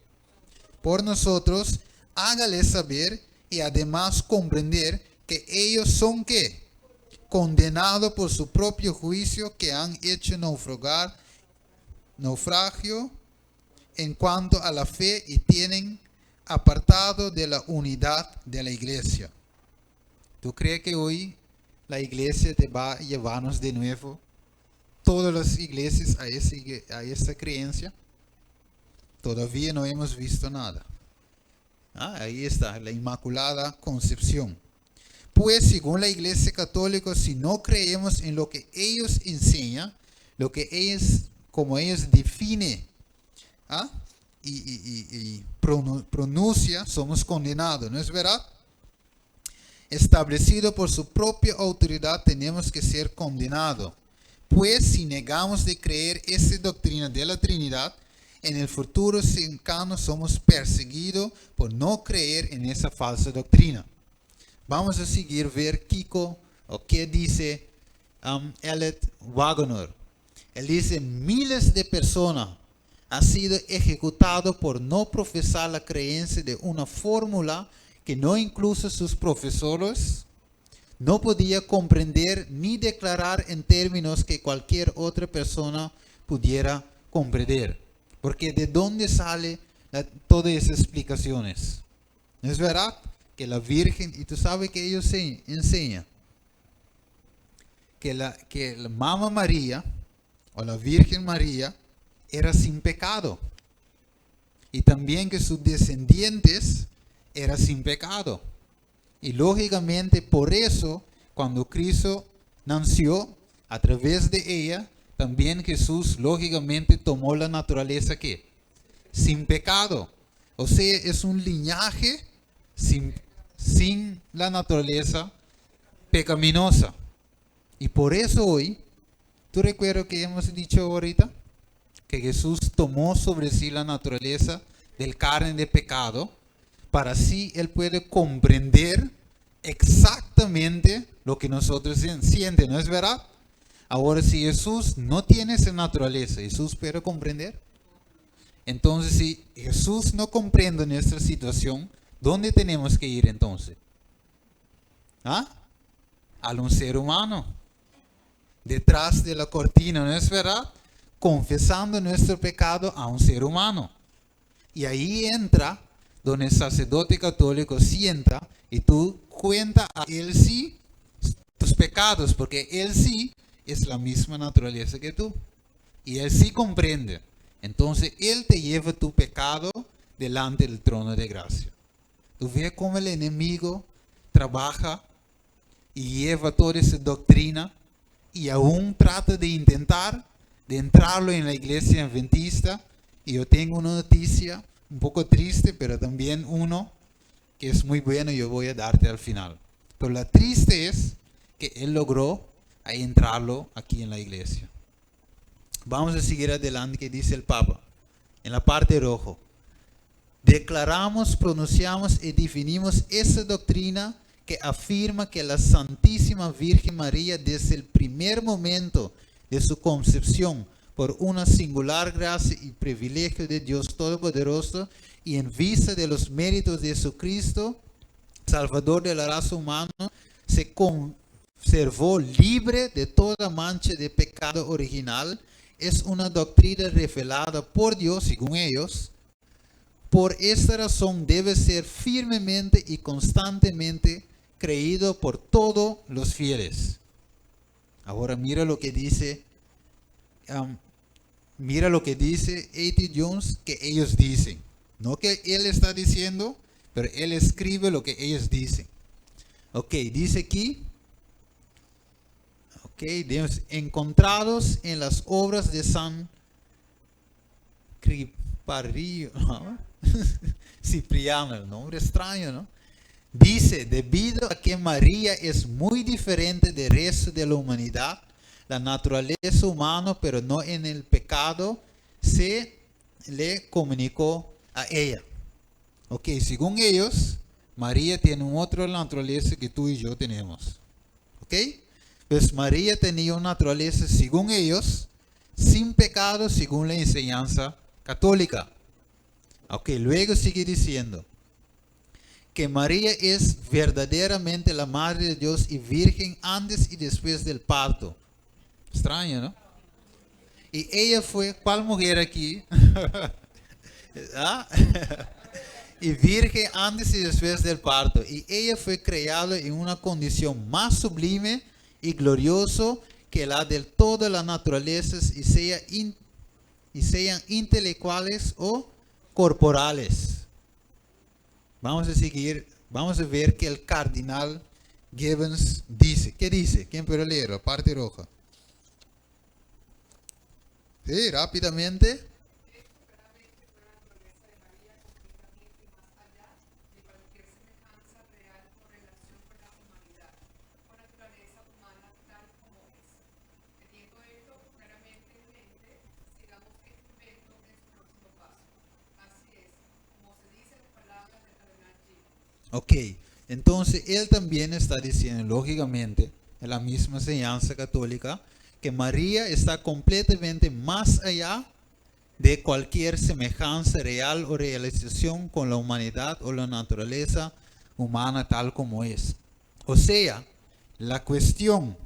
por nosotros, hágale saber y además comprender que ellos son ¿qué? Condenados por su propio juicio, que han hecho naufragio en cuanto a la fe y tienen apartado de la unidad de la iglesia. ¿Tú crees que hoy la iglesia te va a llevarnos de nuevo, todas las iglesias, a esa creencia? Todavía no hemos visto nada. Ahí está, la Inmaculada Concepción. Pues según la Iglesia Católica, si no creemos en lo que ellos enseñan, lo que ellos, como ellos definen y pronuncia, somos condenados, ¿no es verdad? Establecido por su propia autoridad, tenemos que ser condenados. Pues si negamos de creer esa doctrina de la Trinidad, en el futuro cercano somos perseguidos por no creer en esa falsa doctrina. Vamos a seguir ver Kiko, o qué dice Elliot Wagner. Él dice: miles de personas han sido ejecutados por no profesar la creencia de una fórmula que no incluso sus profesores no podía comprender ni declarar en términos que cualquier otra persona pudiera comprender. Porque ¿de dónde salen todas esas explicaciones? ¿No es verdad? Que la Virgen, y tú sabes que ellos enseñan que la Mamá María o la Virgen María era sin pecado. Y también que sus descendientes eran sin pecado. Y lógicamente por eso, cuando Cristo nació, a través de ella, también Jesús lógicamente tomó la naturaleza que sin pecado. O sea, es un linaje sin la naturaleza pecaminosa. Y por eso hoy, ¿tú recuerdas que hemos dicho ahorita? Que Jesús tomó sobre sí la naturaleza del carne de pecado, para así Él puede comprender exactamente lo que nosotros sienten, ¿no es verdad? Ahora, si Jesús no tiene esa naturaleza, ¿Jesús puede comprender? Entonces, si Jesús no comprende nuestra situación, ¿dónde tenemos que ir entonces? ¿Ah? A un ser humano, detrás de la cortina, ¿no es verdad? Confesando nuestro pecado a un ser humano. Y ahí entra donde el sacerdote católico sienta y tú cuenta a él sí tus pecados, porque él sí es la misma naturaleza que tú. Y él sí comprende. Entonces él te lleva tu pecado delante del trono de gracia. Tú ves cómo el enemigo trabaja y lleva toda esa doctrina y aún trata de intentar de entrarlo en la iglesia adventista. Y yo tengo una noticia un poco triste, pero también uno que es muy bueno y yo voy a darte al final. Pero la triste es que él logró entrarlo aquí en la iglesia. Vamos a seguir adelante, que dice el Papa en la parte rojo. Declaramos, pronunciamos y definimos esa doctrina que afirma que la Santísima Virgen María, desde el primer momento de su concepción, por una singular gracia y privilegio de Dios Todopoderoso, y en vista de los méritos de Jesucristo, Salvador de la raza humana, se conservó libre de toda mancha de pecado original. Es una doctrina revelada por Dios, según ellos. Por esta razón debe ser firmemente y constantemente creído por todos los fieles. Ahora mira lo que dice A.T. Jones, que ellos dicen. No que él está diciendo, pero él escribe lo que ellos dicen. Ok, dice aquí. Ok, encontrados en las obras de San Cipriano, el nombre extraño, ¿no? Dice, debido a que María es muy diferente del resto de la humanidad, la naturaleza humana, pero no en el pecado, se le comunicó a ella. Ok, según ellos, María tiene otra naturaleza que tú y yo tenemos. Ok, pues María tenía una naturaleza, según ellos, sin pecado, según la enseñanza católica. Ok, luego sigue diciendo que María es verdaderamente la Madre de Dios y virgen antes y después del parto. Extraño, ¿no? Y ella fue, ¿cuál mujer aquí? ¿Ah? Y virgen antes y después del parto. Y ella fue creada en una condición más sublime y gloriosa que la de todas las naturalezas, y sean intelectuales o corporales. Vamos a seguir, vamos a ver que el cardenal Gibbons dice. ¿Qué dice? ¿Quién puede leer? La parte roja. Sí, rápidamente. Ok, entonces él también está diciendo, lógicamente, en la misma enseñanza católica, que María está completamente más allá de cualquier semejanza real o realización con la humanidad o la naturaleza humana tal como es. O sea, la cuestión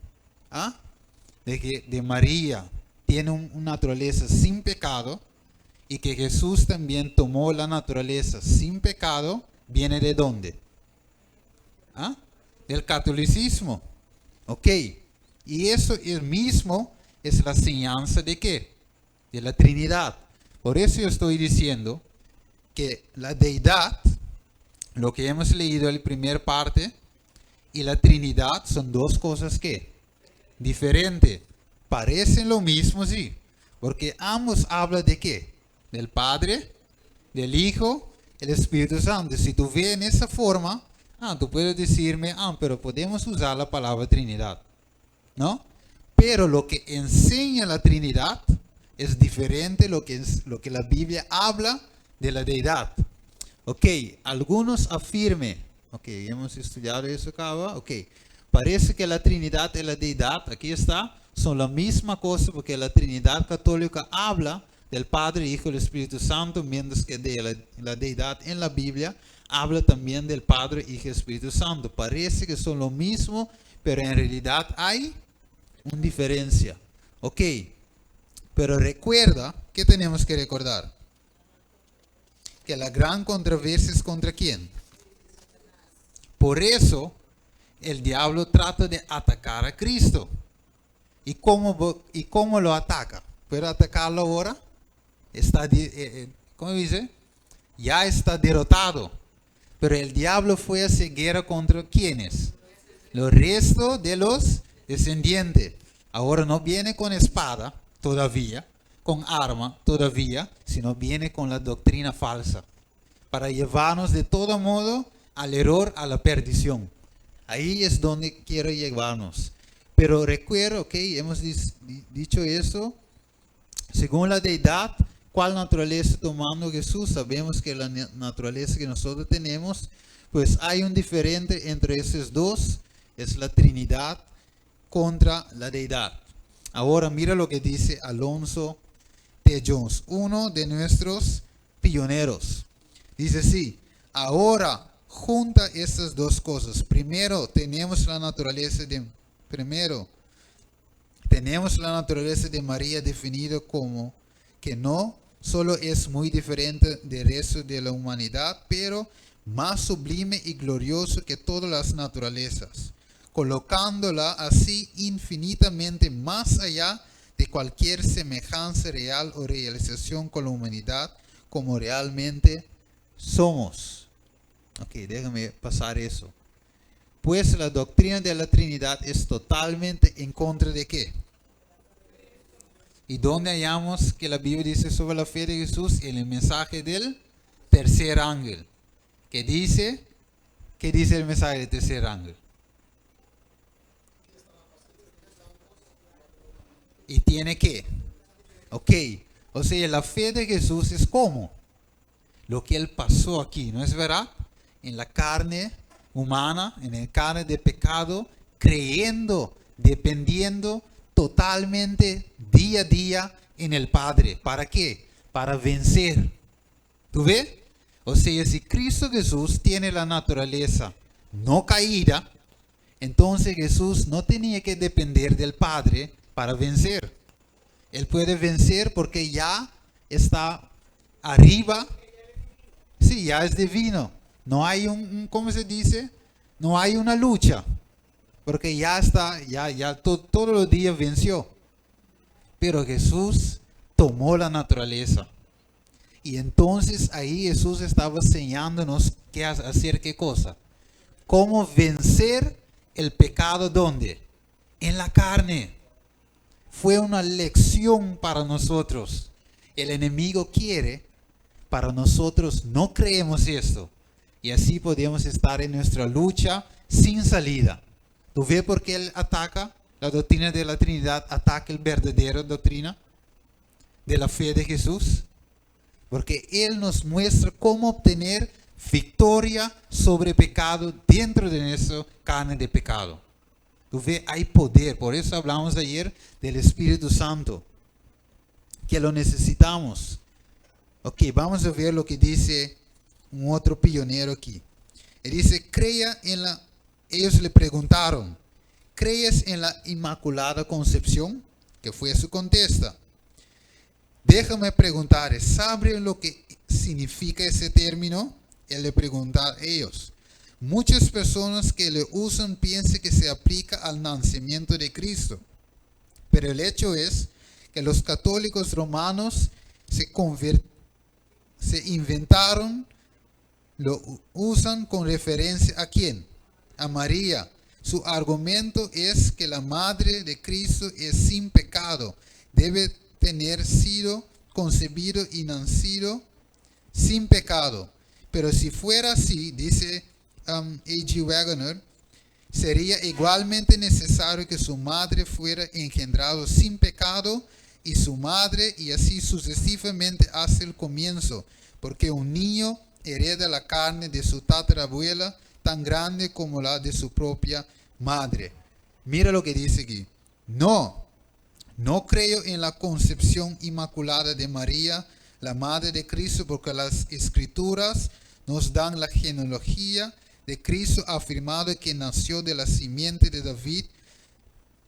de que de María tiene una naturaleza sin pecado y que Jesús también tomó la naturaleza sin pecado, ¿viene de dónde? Del catolicismo. Ok. Y eso es mismo es la enseñanza de ¿qué? De la Trinidad. Por eso yo estoy diciendo que la deidad, lo que hemos leído en la primera parte, y la Trinidad son dos cosas que diferentes. Parecen lo mismo, sí, porque ambos hablan de ¿qué? Del Padre, del Hijo, el Espíritu Santo. Si tú ves en esa forma, tú puedes decirme, pero podemos usar la palabra Trinidad, ¿no? Pero lo que enseña la Trinidad es diferente lo que la Biblia habla de la deidad. Ok, algunos afirmen, ok, hemos estudiado eso acá, ok, parece que la Trinidad y la deidad, aquí está, son la misma cosa porque la Trinidad católica habla del Padre, Hijo y el Espíritu Santo, mientras que de la deidad en la Biblia habla también del Padre, Hijo y Espíritu Santo. Parece que son lo mismo, pero en realidad hay una diferencia. Ok, pero recuerda, ¿qué tenemos que recordar? Que la gran controversia es contra quién. Por eso el diablo trata de atacar a Cristo. ¿Y cómo lo ataca? ¿Puede atacarlo ahora? ¿Cómo dice? Ya está derrotado. Pero el diablo fue a hacer guerra contra ¿quiénes? Los restos de los descendientes. Ahora no viene con espada todavía, con arma todavía, sino viene con la doctrina falsa. Para llevarnos de todo modo al error, a la perdición. Ahí es donde quiero llevarnos. Pero recuerdo, ok, hemos dicho eso. Según la deidad, ¿cuál naturaleza tomando Jesús? Sabemos que la naturaleza que nosotros tenemos, pues hay un diferente entre esos dos. Es la Trinidad contra la deidad. Ahora mira lo que dice Alonso T. Jones, uno de nuestros pioneros. Dice así, ahora junta estas dos cosas. Primero, tenemos la naturaleza de María definida como que no solo es muy diferente del resto de la humanidad, pero más sublime y glorioso que todas las naturalezas, colocándola así infinitamente más allá de cualquier semejanza real o realización con la humanidad como realmente somos. Ok, déjame pasar eso. Pues la doctrina de la Trinidad es totalmente en contra de ¿qué? ¿Y dónde hallamos que la Biblia dice sobre la fe de Jesús? En el mensaje del tercer ángel. ¿Qué dice el mensaje del tercer ángel? ¿Y tiene qué? Ok, o sea, la fe de Jesús es como lo que Él pasó aquí, ¿no es verdad? En la carne humana, en la carne de pecado, creyendo, dependiendo totalmente día a día en el Padre. ¿Para qué? Para vencer. ¿Tú ves? O sea, si Cristo Jesús tiene la naturaleza no caída, entonces Jesús no tenía que depender del Padre para vencer. Él puede vencer porque ya está arriba. Sí, ya es divino. No hay ¿cómo se dice? No hay una lucha. Porque ya está, ya todos los días venció. Pero Jesús tomó la naturaleza. Y entonces ahí Jesús estaba enseñándonos hacer qué cosa. Cómo vencer el pecado, ¿dónde? En la carne. Fue una lección para nosotros. El enemigo quiere, para nosotros no creemos esto. Y así podemos estar en nuestra lucha sin salida. ¿Tú ves por qué él ataca? La doctrina de la Trinidad ataca la verdadera doctrina de la fe de Jesús. Porque Él nos muestra cómo obtener victoria sobre pecado dentro de nuestra carne de pecado. Tú ves, hay poder. Por eso hablamos ayer del Espíritu Santo, que lo necesitamos. Ok, vamos a ver lo que dice un otro pionero aquí. Él dice, ellos le preguntaron, ¿crees en la Inmaculada Concepción? Que fue su contesta. Déjame preguntar, ¿saben lo que significa ese término? Él le pregunta a ellos. Muchas personas que le usan piensan que se aplica al nacimiento de Cristo. Pero el hecho es que los católicos romanos se inventaron, lo usan con referencia ¿a quién? A María. Su argumento es que la madre de Cristo es sin pecado. Debe tener sido concebido y nacido sin pecado. Pero si fuera así, dice A.G. Wagoner, sería igualmente necesario que su madre fuera engendrado sin pecado y su madre, y así sucesivamente hasta el comienzo, porque un niño hereda la carne de su tatarabuela tan grande como la de su propia madre. Mira lo que dice aquí. No creo en la concepción inmaculada de María, la madre de Cristo, porque las escrituras nos dan la genealogía de Cristo afirmado que nació de la simiente de David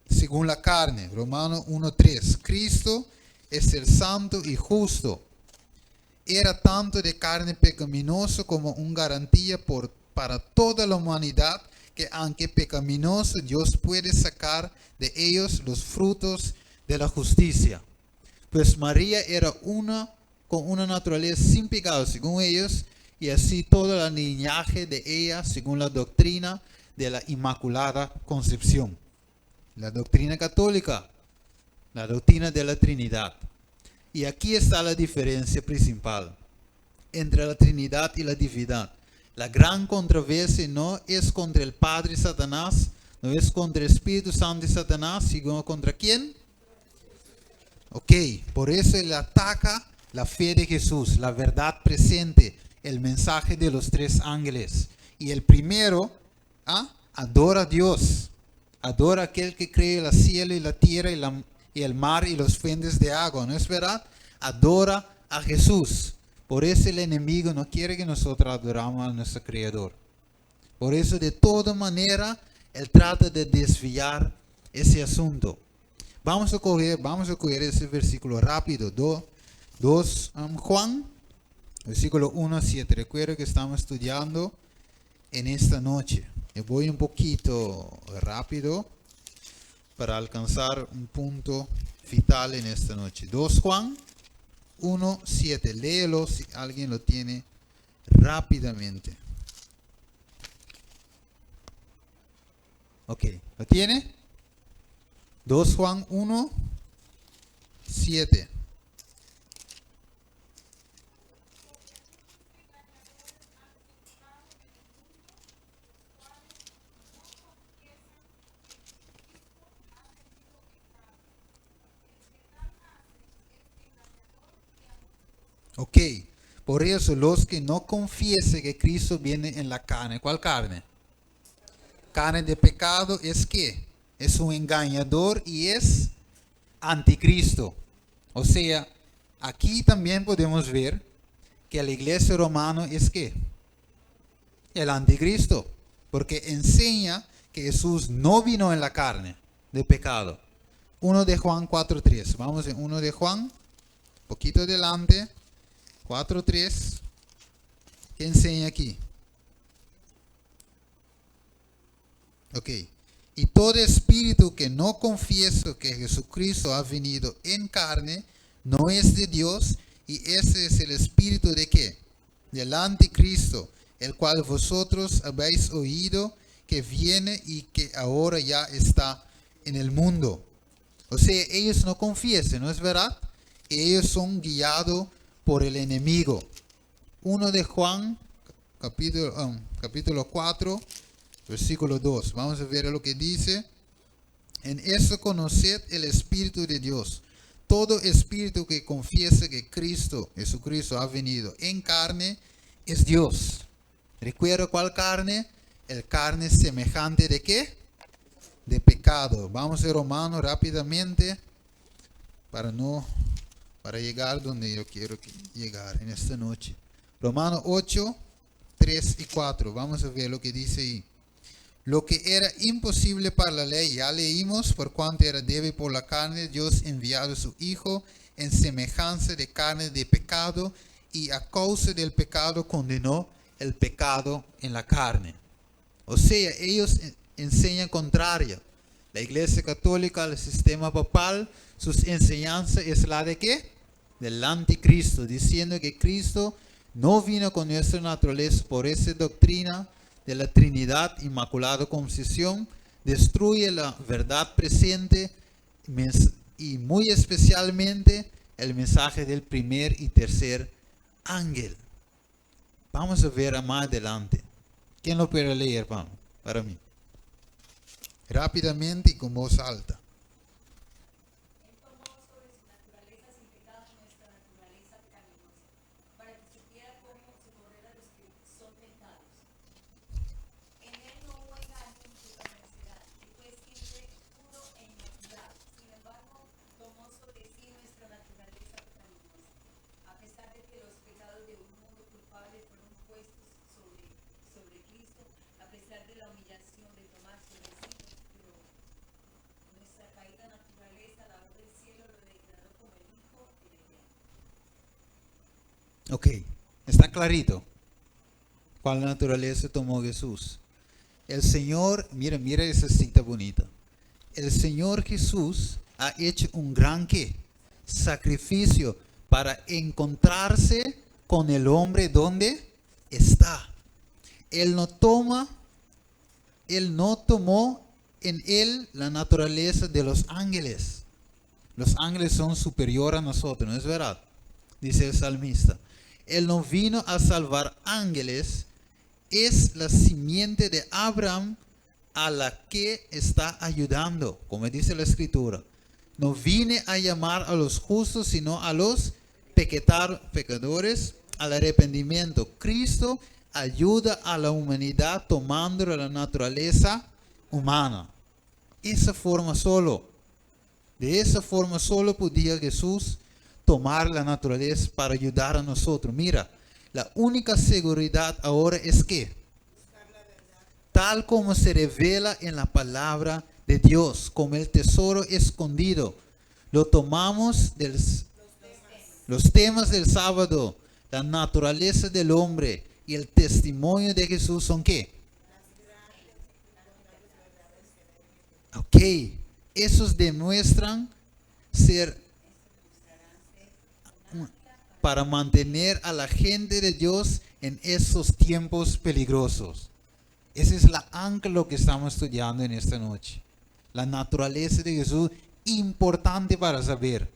según la carne. Romanos 1:3. Cristo es el santo y justo. Era tanto de carne pecaminoso como una garantía para toda la humanidad, que aunque pecaminoso, Dios puede sacar de ellos los frutos de la justicia. Pues María era con una naturaleza sin pecado según ellos, y así todo el linaje de ella según la doctrina de la Inmaculada Concepción. La doctrina católica, la doctrina de la Trinidad. Y aquí está la diferencia principal entre la Trinidad y la divinidad. La gran controversia no es contra el Padre Satanás, no es contra el Espíritu Santo y Satanás, sino contra ¿quién? Ok, por eso él ataca la fe de Jesús, la verdad presente, el mensaje de los tres ángeles. Y el primero, adora a Dios, adora a aquel que creó el cielo y la tierra y el mar y los fuentes de agua, ¿no es verdad? Adora a Jesús. Por eso el enemigo no quiere que nosotros adoramos a nuestro Creador. Por eso de toda manera él trata de desviar ese asunto. Vamos a coger ese versículo rápido. 2 Juan, versículo 1-7. Recuerdo que estamos estudiando en esta noche. Yo voy un poquito rápido para alcanzar un punto vital en esta noche. 2 Juan 1:7. Léelo si alguien lo tiene rápidamente. Ok, ¿lo tiene? 2 Juan 1:7. Ok, por eso los que no confiesen que Cristo viene en la carne, ¿cuál carne? Carne de pecado es que es un engañador y es anticristo. O sea, aquí también podemos ver que la iglesia romana es que el anticristo, porque enseña que Jesús no vino en la carne de pecado. 1 de Juan 4:3. Vamos en 1 de Juan, poquito adelante. 4:3, ¿qué enseña aquí? Ok, y todo espíritu que no confiesa que Jesucristo ha venido en carne, no es de Dios, y ese es el espíritu de ¿qué? Del anticristo, el cual vosotros habéis oído que viene y que ahora ya está en el mundo. O sea, ellos no confiesan, ¿no es verdad? Ellos son guiados por el enemigo. 1 de Juan, capítulo 4, versículo 2. Vamos a ver lo que dice. En esto conoced el Espíritu de Dios. Todo espíritu que confiesa que Jesucristo ha venido en carne, es Dios. ¿Recuerda cuál carne? El carne semejante de ¿qué? De pecado. Vamos a Romanos rápidamente para llegar donde yo quiero llegar en esta noche. Romanos 8, 3 y 4. Vamos a ver lo que dice ahí. Lo que era imposible para la ley, ya leímos, por cuanto era débil por la carne, Dios enviado a su Hijo en semejanza de carne de pecado, y a causa del pecado condenó el pecado en la carne. O sea, ellos enseñan contrario. La Iglesia Católica, el sistema papal, sus enseñanzas es la de ¿qué? Del anticristo, diciendo que Cristo no vino con nuestra naturaleza. Por esa doctrina de la Trinidad, Inmaculada Concepción, destruye la verdad presente y muy especialmente el mensaje del primer y tercer ángel. Vamos a ver más adelante. ¿Quién lo puede leer para mí? Rápidamente y con voz alta. Ok, está clarito. ¿Cuál naturaleza tomó Jesús? El Señor, mira esa cita bonita. El Señor Jesús ha hecho un gran ¿qué? Sacrificio para encontrarse con el hombre donde está. Él no tomó en él la naturaleza de los ángeles. Los ángeles son superiores a nosotros, ¿no es verdad? Dice el salmista. Él no vino a salvar ángeles, es la simiente de Abraham a la que está ayudando, como dice la escritura. No vine a llamar a los justos, sino a los pecadores al arrepentimiento. Cristo ayuda a la humanidad tomando la naturaleza humana. De esa forma solo podía Jesús tomar la naturaleza para ayudar a nosotros. Mira, la única seguridad ahora es que, tal como se revela en la palabra de Dios, como el tesoro escondido, lo tomamos de los temas del sábado, la naturaleza del hombre y el testimonio de Jesús son ¿qué? Ok, esos demuestran ser para mantener a la gente de Dios en esos tiempos peligrosos. Esa es la ancla que estamos estudiando en esta noche. La naturaleza de Jesús, importante para saber.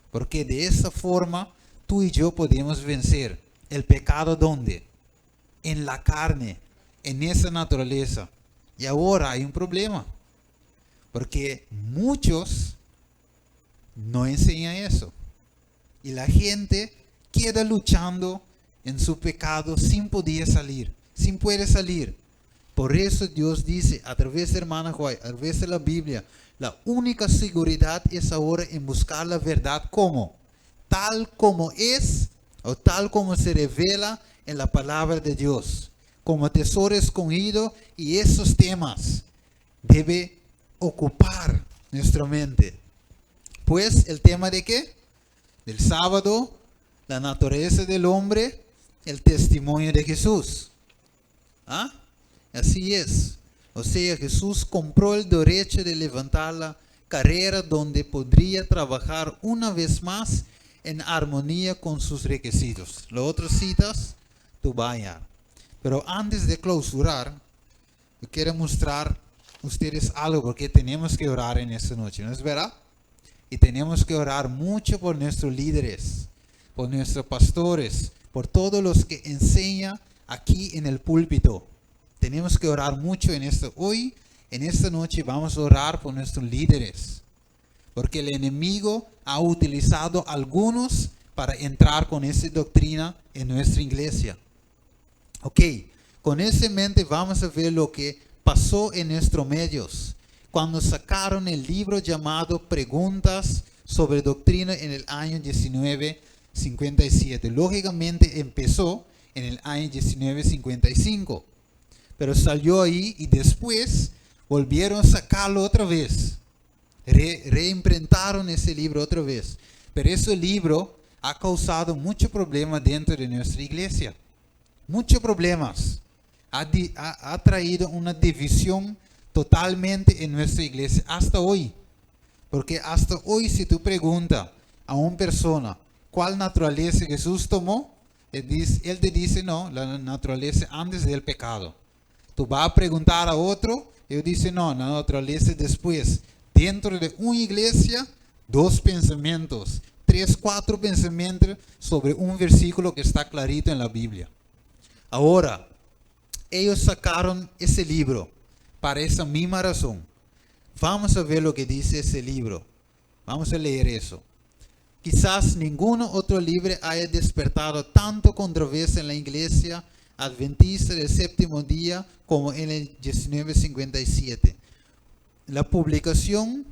Porque de esa forma tú y yo podemos vencer el pecado. ¿Dónde? En la carne, en esa naturaleza. Y ahora hay un problema. Porque muchos no enseñan eso. Y la gente queda luchando en su pecado sin poder salir. Por eso Dios dice a través de hermana Joy, a través de la Biblia, la única seguridad es ahora en buscar la verdad como, tal como es o tal como se revela en la palabra de Dios, como tesoro escondido, y esos temas debe ocupar nuestra mente. Pues el tema de ¿qué? Del sábado, la naturaleza del hombre, el testimonio de Jesús. ¿Ah? Así es. O sea, Jesús compró el derecho de levantar la carrera donde podría trabajar una vez más en armonía con sus requisitos. Las otras citas, tú vayas. Pero antes de clausurar, yo quiero mostrar a ustedes algo, porque tenemos que orar en esta noche, ¿no es verdad? Y tenemos que orar mucho por nuestros líderes, por nuestros pastores, por todos los que enseñan aquí en el púlpito. Tenemos que orar mucho en esto. Hoy, en esta noche, vamos a orar por nuestros líderes. Porque el enemigo ha utilizado a algunos para entrar con esa doctrina en nuestra iglesia. Ok, con esa mente vamos a ver lo que pasó en nuestros medios cuando sacaron el libro llamado Preguntas sobre Doctrina en el año 1957. Lógicamente empezó en el año 1955. Pero salió ahí y después volvieron a sacarlo otra vez. Reimprintaron ese libro otra vez. Pero ese libro ha causado muchos problemas dentro de nuestra iglesia. Muchos problemas. Ha traído una división totalmente en nuestra iglesia hasta hoy. Porque hasta hoy si tú preguntas a una persona cuál naturaleza Jesús tomó, él te dice no, la naturaleza antes del pecado. Tú vas a preguntar a otro, él dice no, la naturaleza después. Dentro de una iglesia, 2 pensamientos, 3, 4 pensamientos sobre un versículo que está clarito en la Biblia. Ahora, ellos sacaron ese libro para esa misma razón. Vamos a ver lo que dice ese libro. Vamos a leer eso. Quizás ningún otro libro haya despertado tanto controversia en la iglesia adventista del séptimo día como en el 1957. La publicación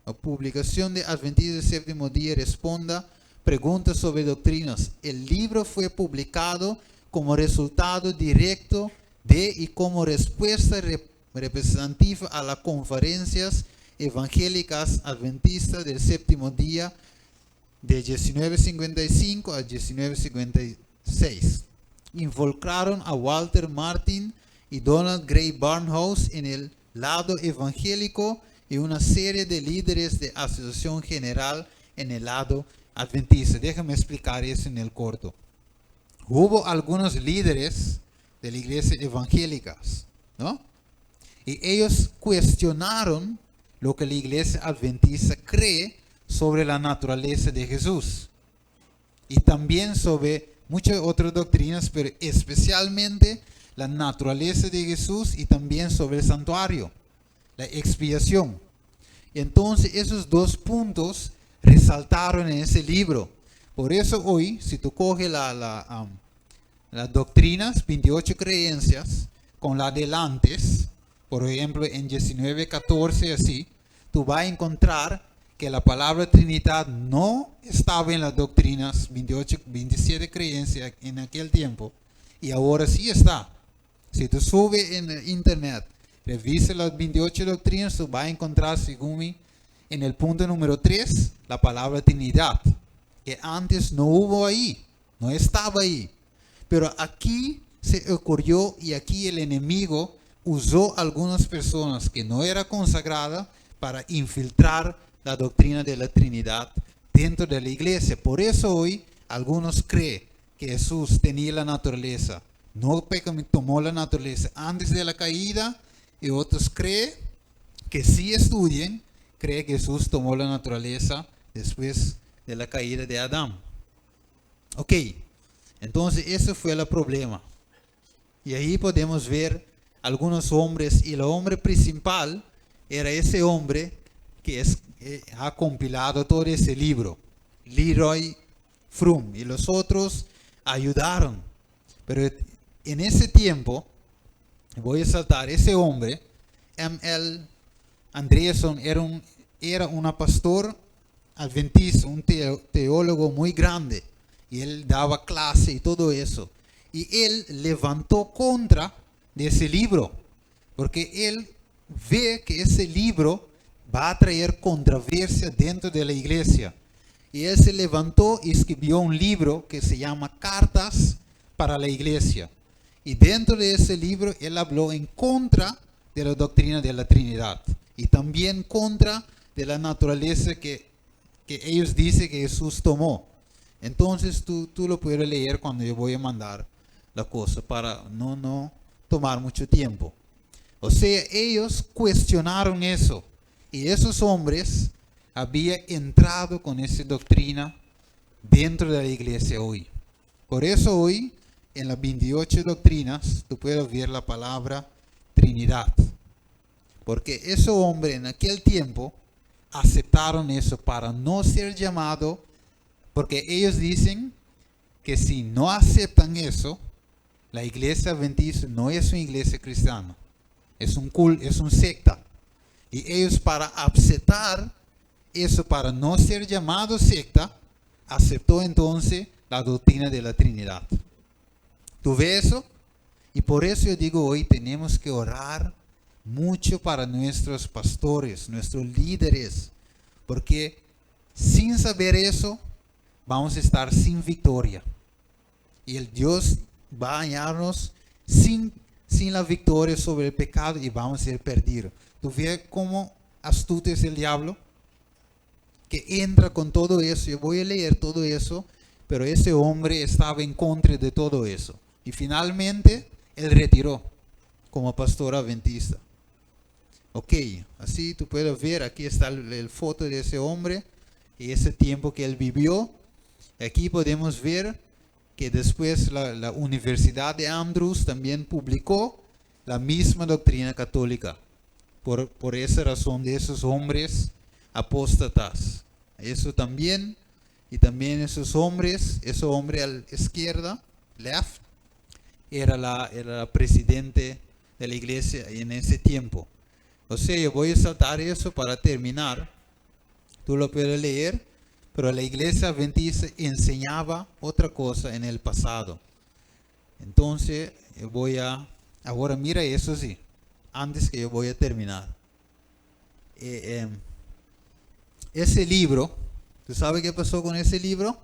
de Adventistas del séptimo día responda preguntas sobre doctrinas. El libro fue publicado como resultado directo de y como respuesta representativa a las conferencias evangélicas adventistas del séptimo día de 1955 a 1956. Involucraron a Walter Martin y Donald Gray Barnhouse en el lado evangélico y una serie de líderes de Asociación General en el lado adventista. Déjame explicar eso en el corto. Hubo algunos líderes de la iglesia evangélicas, ¿no? Y ellos cuestionaron lo que la iglesia adventista cree sobre la naturaleza de Jesús. Y también sobre muchas otras doctrinas, pero especialmente la naturaleza de Jesús y también sobre el santuario, la expiación. Entonces esos 2 puntos resaltaron en ese libro. Por eso hoy, si tú coges las doctrinas, 28 creencias, con la de antes, por ejemplo en 19:14 así, tú vas a encontrar que la palabra Trinidad no estaba en las doctrinas 27 creencias en aquel tiempo, y ahora sí está. Si tú subes en internet, revisa las 28 doctrinas, tú vas a encontrar, según mí, en el punto número 3, la palabra Trinidad, que antes no hubo ahí, no estaba ahí. Pero aquí se ocurrió y aquí el enemigo usó a algunas personas que no eran consagradas para infiltrar la doctrina de la Trinidad dentro de la iglesia. Por eso hoy algunos creen que Jesús tenía la naturaleza, no tomó la naturaleza antes de la caída, y otros creen que sí estudien, creen que Jesús tomó la naturaleza después de la caída de Adán. Ok, entonces ese fue el problema. Y ahí podemos ver algunos hombres, y el hombre principal era ese hombre que ha compilado todo ese libro, Leroy Froom, y los otros ayudaron. Pero en ese tiempo, voy a saltar, ese hombre, M.L. Andreasen, era un pastor adventista, un teólogo muy grande, y él daba clase y todo eso. Y él levantó contra de ese libro, porque él ve que ese libro va a traer controversia dentro de la iglesia. Y él se levantó y escribió un libro que se llama Cartas para la Iglesia. Y dentro de ese libro él habló en contra de la doctrina de la Trinidad. Y también contra de la naturaleza que ellos dicen que Jesús tomó. Entonces tú lo puedes leer cuando yo voy a mandar la cosa para no tomar mucho tiempo. O sea, ellos cuestionaron eso. Y esos hombres habían entrado con esa doctrina dentro de la iglesia hoy. Por eso hoy, en las 28 doctrinas, tú puedes ver la palabra Trinidad. Porque esos hombres en aquel tiempo aceptaron eso para no ser llamado, porque ellos dicen que si no aceptan eso, la iglesia adventista no es una iglesia cristiana, es un culto, es una secta. Y ellos, para aceptar eso, para no ser llamado secta, aceptó entonces la doctrina de la Trinidad. ¿Tú ves eso? Y por eso yo digo, hoy tenemos que orar mucho para nuestros pastores, nuestros líderes, porque sin saber eso, vamos a estar sin victoria. Y el Dios va a hallarnos sin sin la victoria sobre el pecado y vamos a ser perdidos. ¿Tú ves cómo astuto es el diablo? Que entra con todo eso. Yo voy a leer todo eso, pero ese hombre estaba en contra de todo eso. Y finalmente, él retiró como pastor adventista. Ok, así tú puedes ver, aquí está el foto de ese hombre y ese tiempo que él vivió. Aquí podemos ver que después la Universidad de Andrews también publicó la misma doctrina católica. Por esa razón de esos hombres apóstatas. Eso también, y también esos hombres, ese hombre a la izquierda, left, era la presidente de la iglesia en ese tiempo. O sea, yo voy a saltar eso para terminar. Tú lo puedes leer, pero la iglesia adventista enseñaba otra cosa en el pasado. Entonces, ahora mira eso sí, antes que yo voy a terminar. Ese libro, ¿tú sabes qué pasó con ese libro?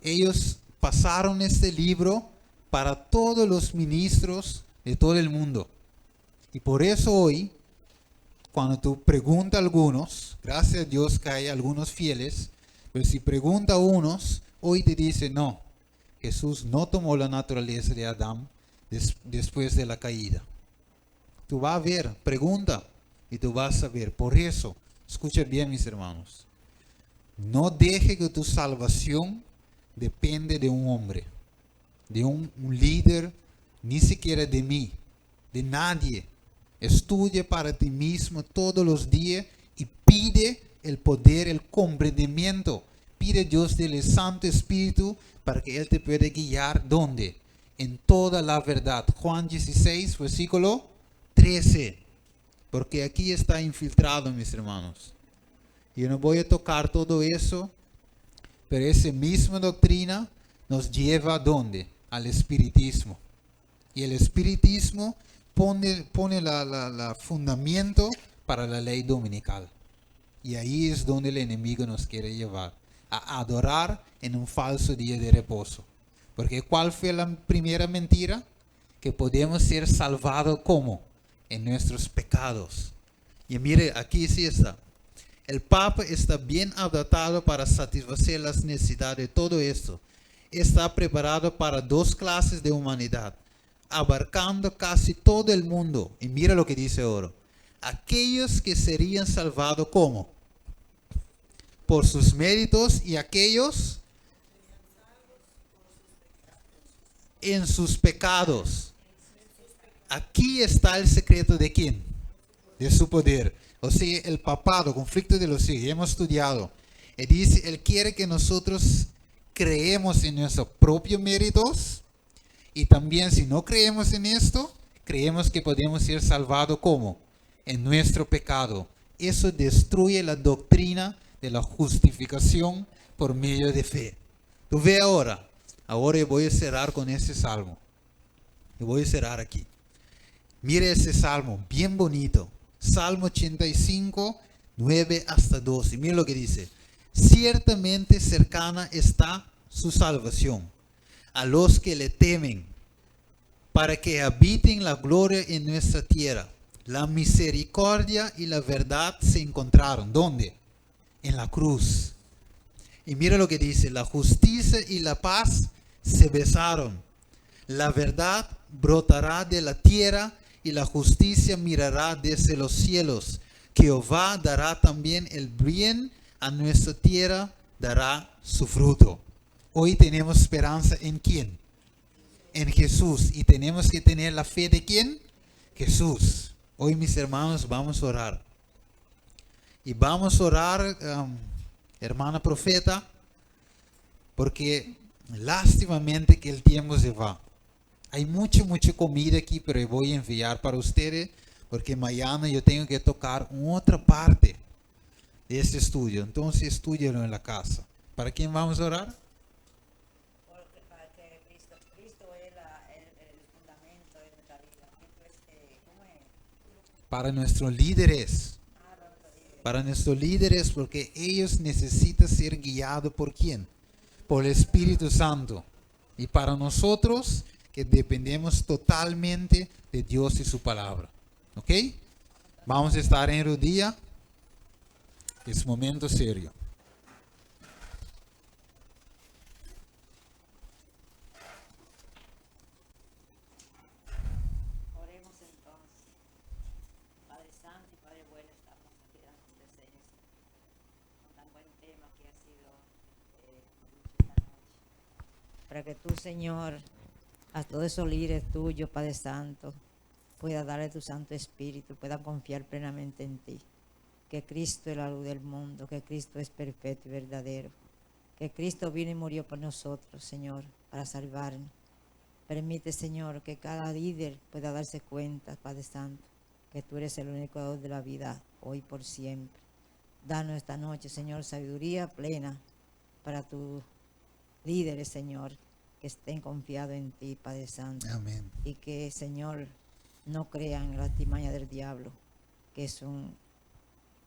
Ellos pasaron este libro para todos los ministros de todo el mundo. Y por eso hoy, cuando tú preguntas a algunos, gracias a Dios que hay algunos fieles, pero si pregunta a unos, hoy te dice no, Jesús no tomó la naturaleza de Adán después de la caída. Tú vas a ver, pregunta y tú vas a ver. Por eso, escucha bien mis hermanos, no deje que tu salvación depende de un hombre, de un líder, ni siquiera de mí, de nadie. Estudia para ti mismo todos los días y pide el poder, el comprendimiento. Pide a Dios del Santo Espíritu para que Él te pueda guiar. ¿Dónde? En toda la verdad. Juan 16, versículo 13. Porque aquí está infiltrado, mis hermanos. Yo no voy a tocar todo eso, pero esa misma doctrina nos lleva ¿a dónde? Al espiritismo. Y el espiritismo pone la fundamento para la ley dominical. Y ahí es donde el enemigo nos quiere llevar, a adorar en un falso día de reposo. Porque ¿cuál fue la primera mentira? Que podemos ser salvados ¿cómo? En nuestros pecados. Y mire, aquí sí está. El Papa está bien adaptado para satisfacer las necesidades de todo esto. Está preparado para dos clases de humanidad, abarcando casi todo el mundo. Y mira lo que dice ahora. Aquellos que serían salvados ¿cómo? Por sus méritos, y aquellos en sus pecados. Aquí está el secreto de quién? De su poder. O sea, el papado, conflicto de los hijos, hemos estudiado. Él dice, Él quiere que nosotros creemos en nuestros propios méritos. Y también si no creemos en esto, creemos que podemos ser salvados ¿cómo? En nuestro pecado. Eso destruye la doctrina de la justificación por medio de fe. Tú ve ahora. Ahora yo voy a cerrar con ese salmo. Yo voy a cerrar aquí. Mire ese salmo, bien bonito. Salmo 85, 9 hasta 12. Mire lo que dice. Ciertamente cercana está su salvación a los que le temen, para que habiten la gloria en nuestra tierra. La misericordia y la verdad se encontraron. ¿Dónde? En la cruz. Y mira lo que dice. La justicia y la paz se besaron. La verdad brotará de la tierra y la justicia mirará desde los cielos. Jehová dará también el bien a nuestra tierra, dará su fruto. Hoy tenemos esperanza en ¿quién? En Jesús. Y tenemos que tener la fe de ¿quién? Jesús. Hoy, mis hermanos, vamos a orar. Y vamos a orar, hermana profeta, porque lástimamente que el tiempo se va. Hay mucha comida aquí, pero voy a enviar para ustedes, porque mañana yo tengo que tocar otra parte de este estudio. Entonces, estúdialo en la casa. ¿Para quién vamos a orar?
Para que Cristo es el fundamento de nuestra vida. ¿Cómo es?
Para nuestros líderes. Para nuestros líderes, porque ellos necesitan ser guiados por ¿quién? Por el Espíritu Santo. Y para nosotros, que dependemos totalmente de Dios y su palabra. ¿Ok? Vamos a estar en rodilla. Es momento serio.
Oremos entonces. Padre Santo y Padre Bueno, estamos aquí dando tu presencia con tan buen tema que ha sido dicho esta noche. Para que tú, Señor, a todos esos líderes tuyos, Padre Santo, pueda darle tu Santo Espíritu, puedan confiar plenamente en ti. Que Cristo es la luz del mundo, que Cristo es perfecto y verdadero. Que Cristo vino y murió por nosotros, Señor, para salvarnos. Permite, Señor, que cada líder pueda darse cuenta, Padre Santo, que tú eres el único dador de la vida, hoy y por siempre. Danos esta noche, Señor, sabiduría plena para tus líderes, Señor, que estén confiados en ti, Padre Santo.
Amén.
Y que, Señor, no crean en la artimaña del diablo, que es un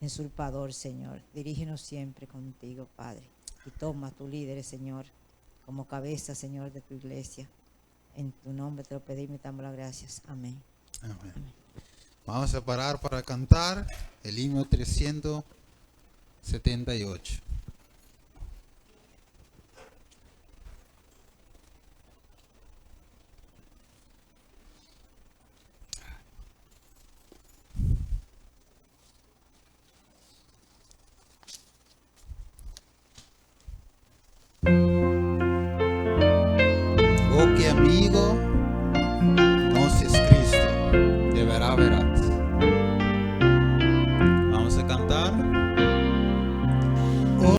usurpador, Señor. Dirígenos siempre contigo, Padre. Y toma a tus líderes, Señor, como cabeza, Señor, de tu iglesia. En tu nombre te lo pedimos y te damos las gracias. Amén.
Amén. Vamos a parar para cantar el himno 378. Oh, qué amigo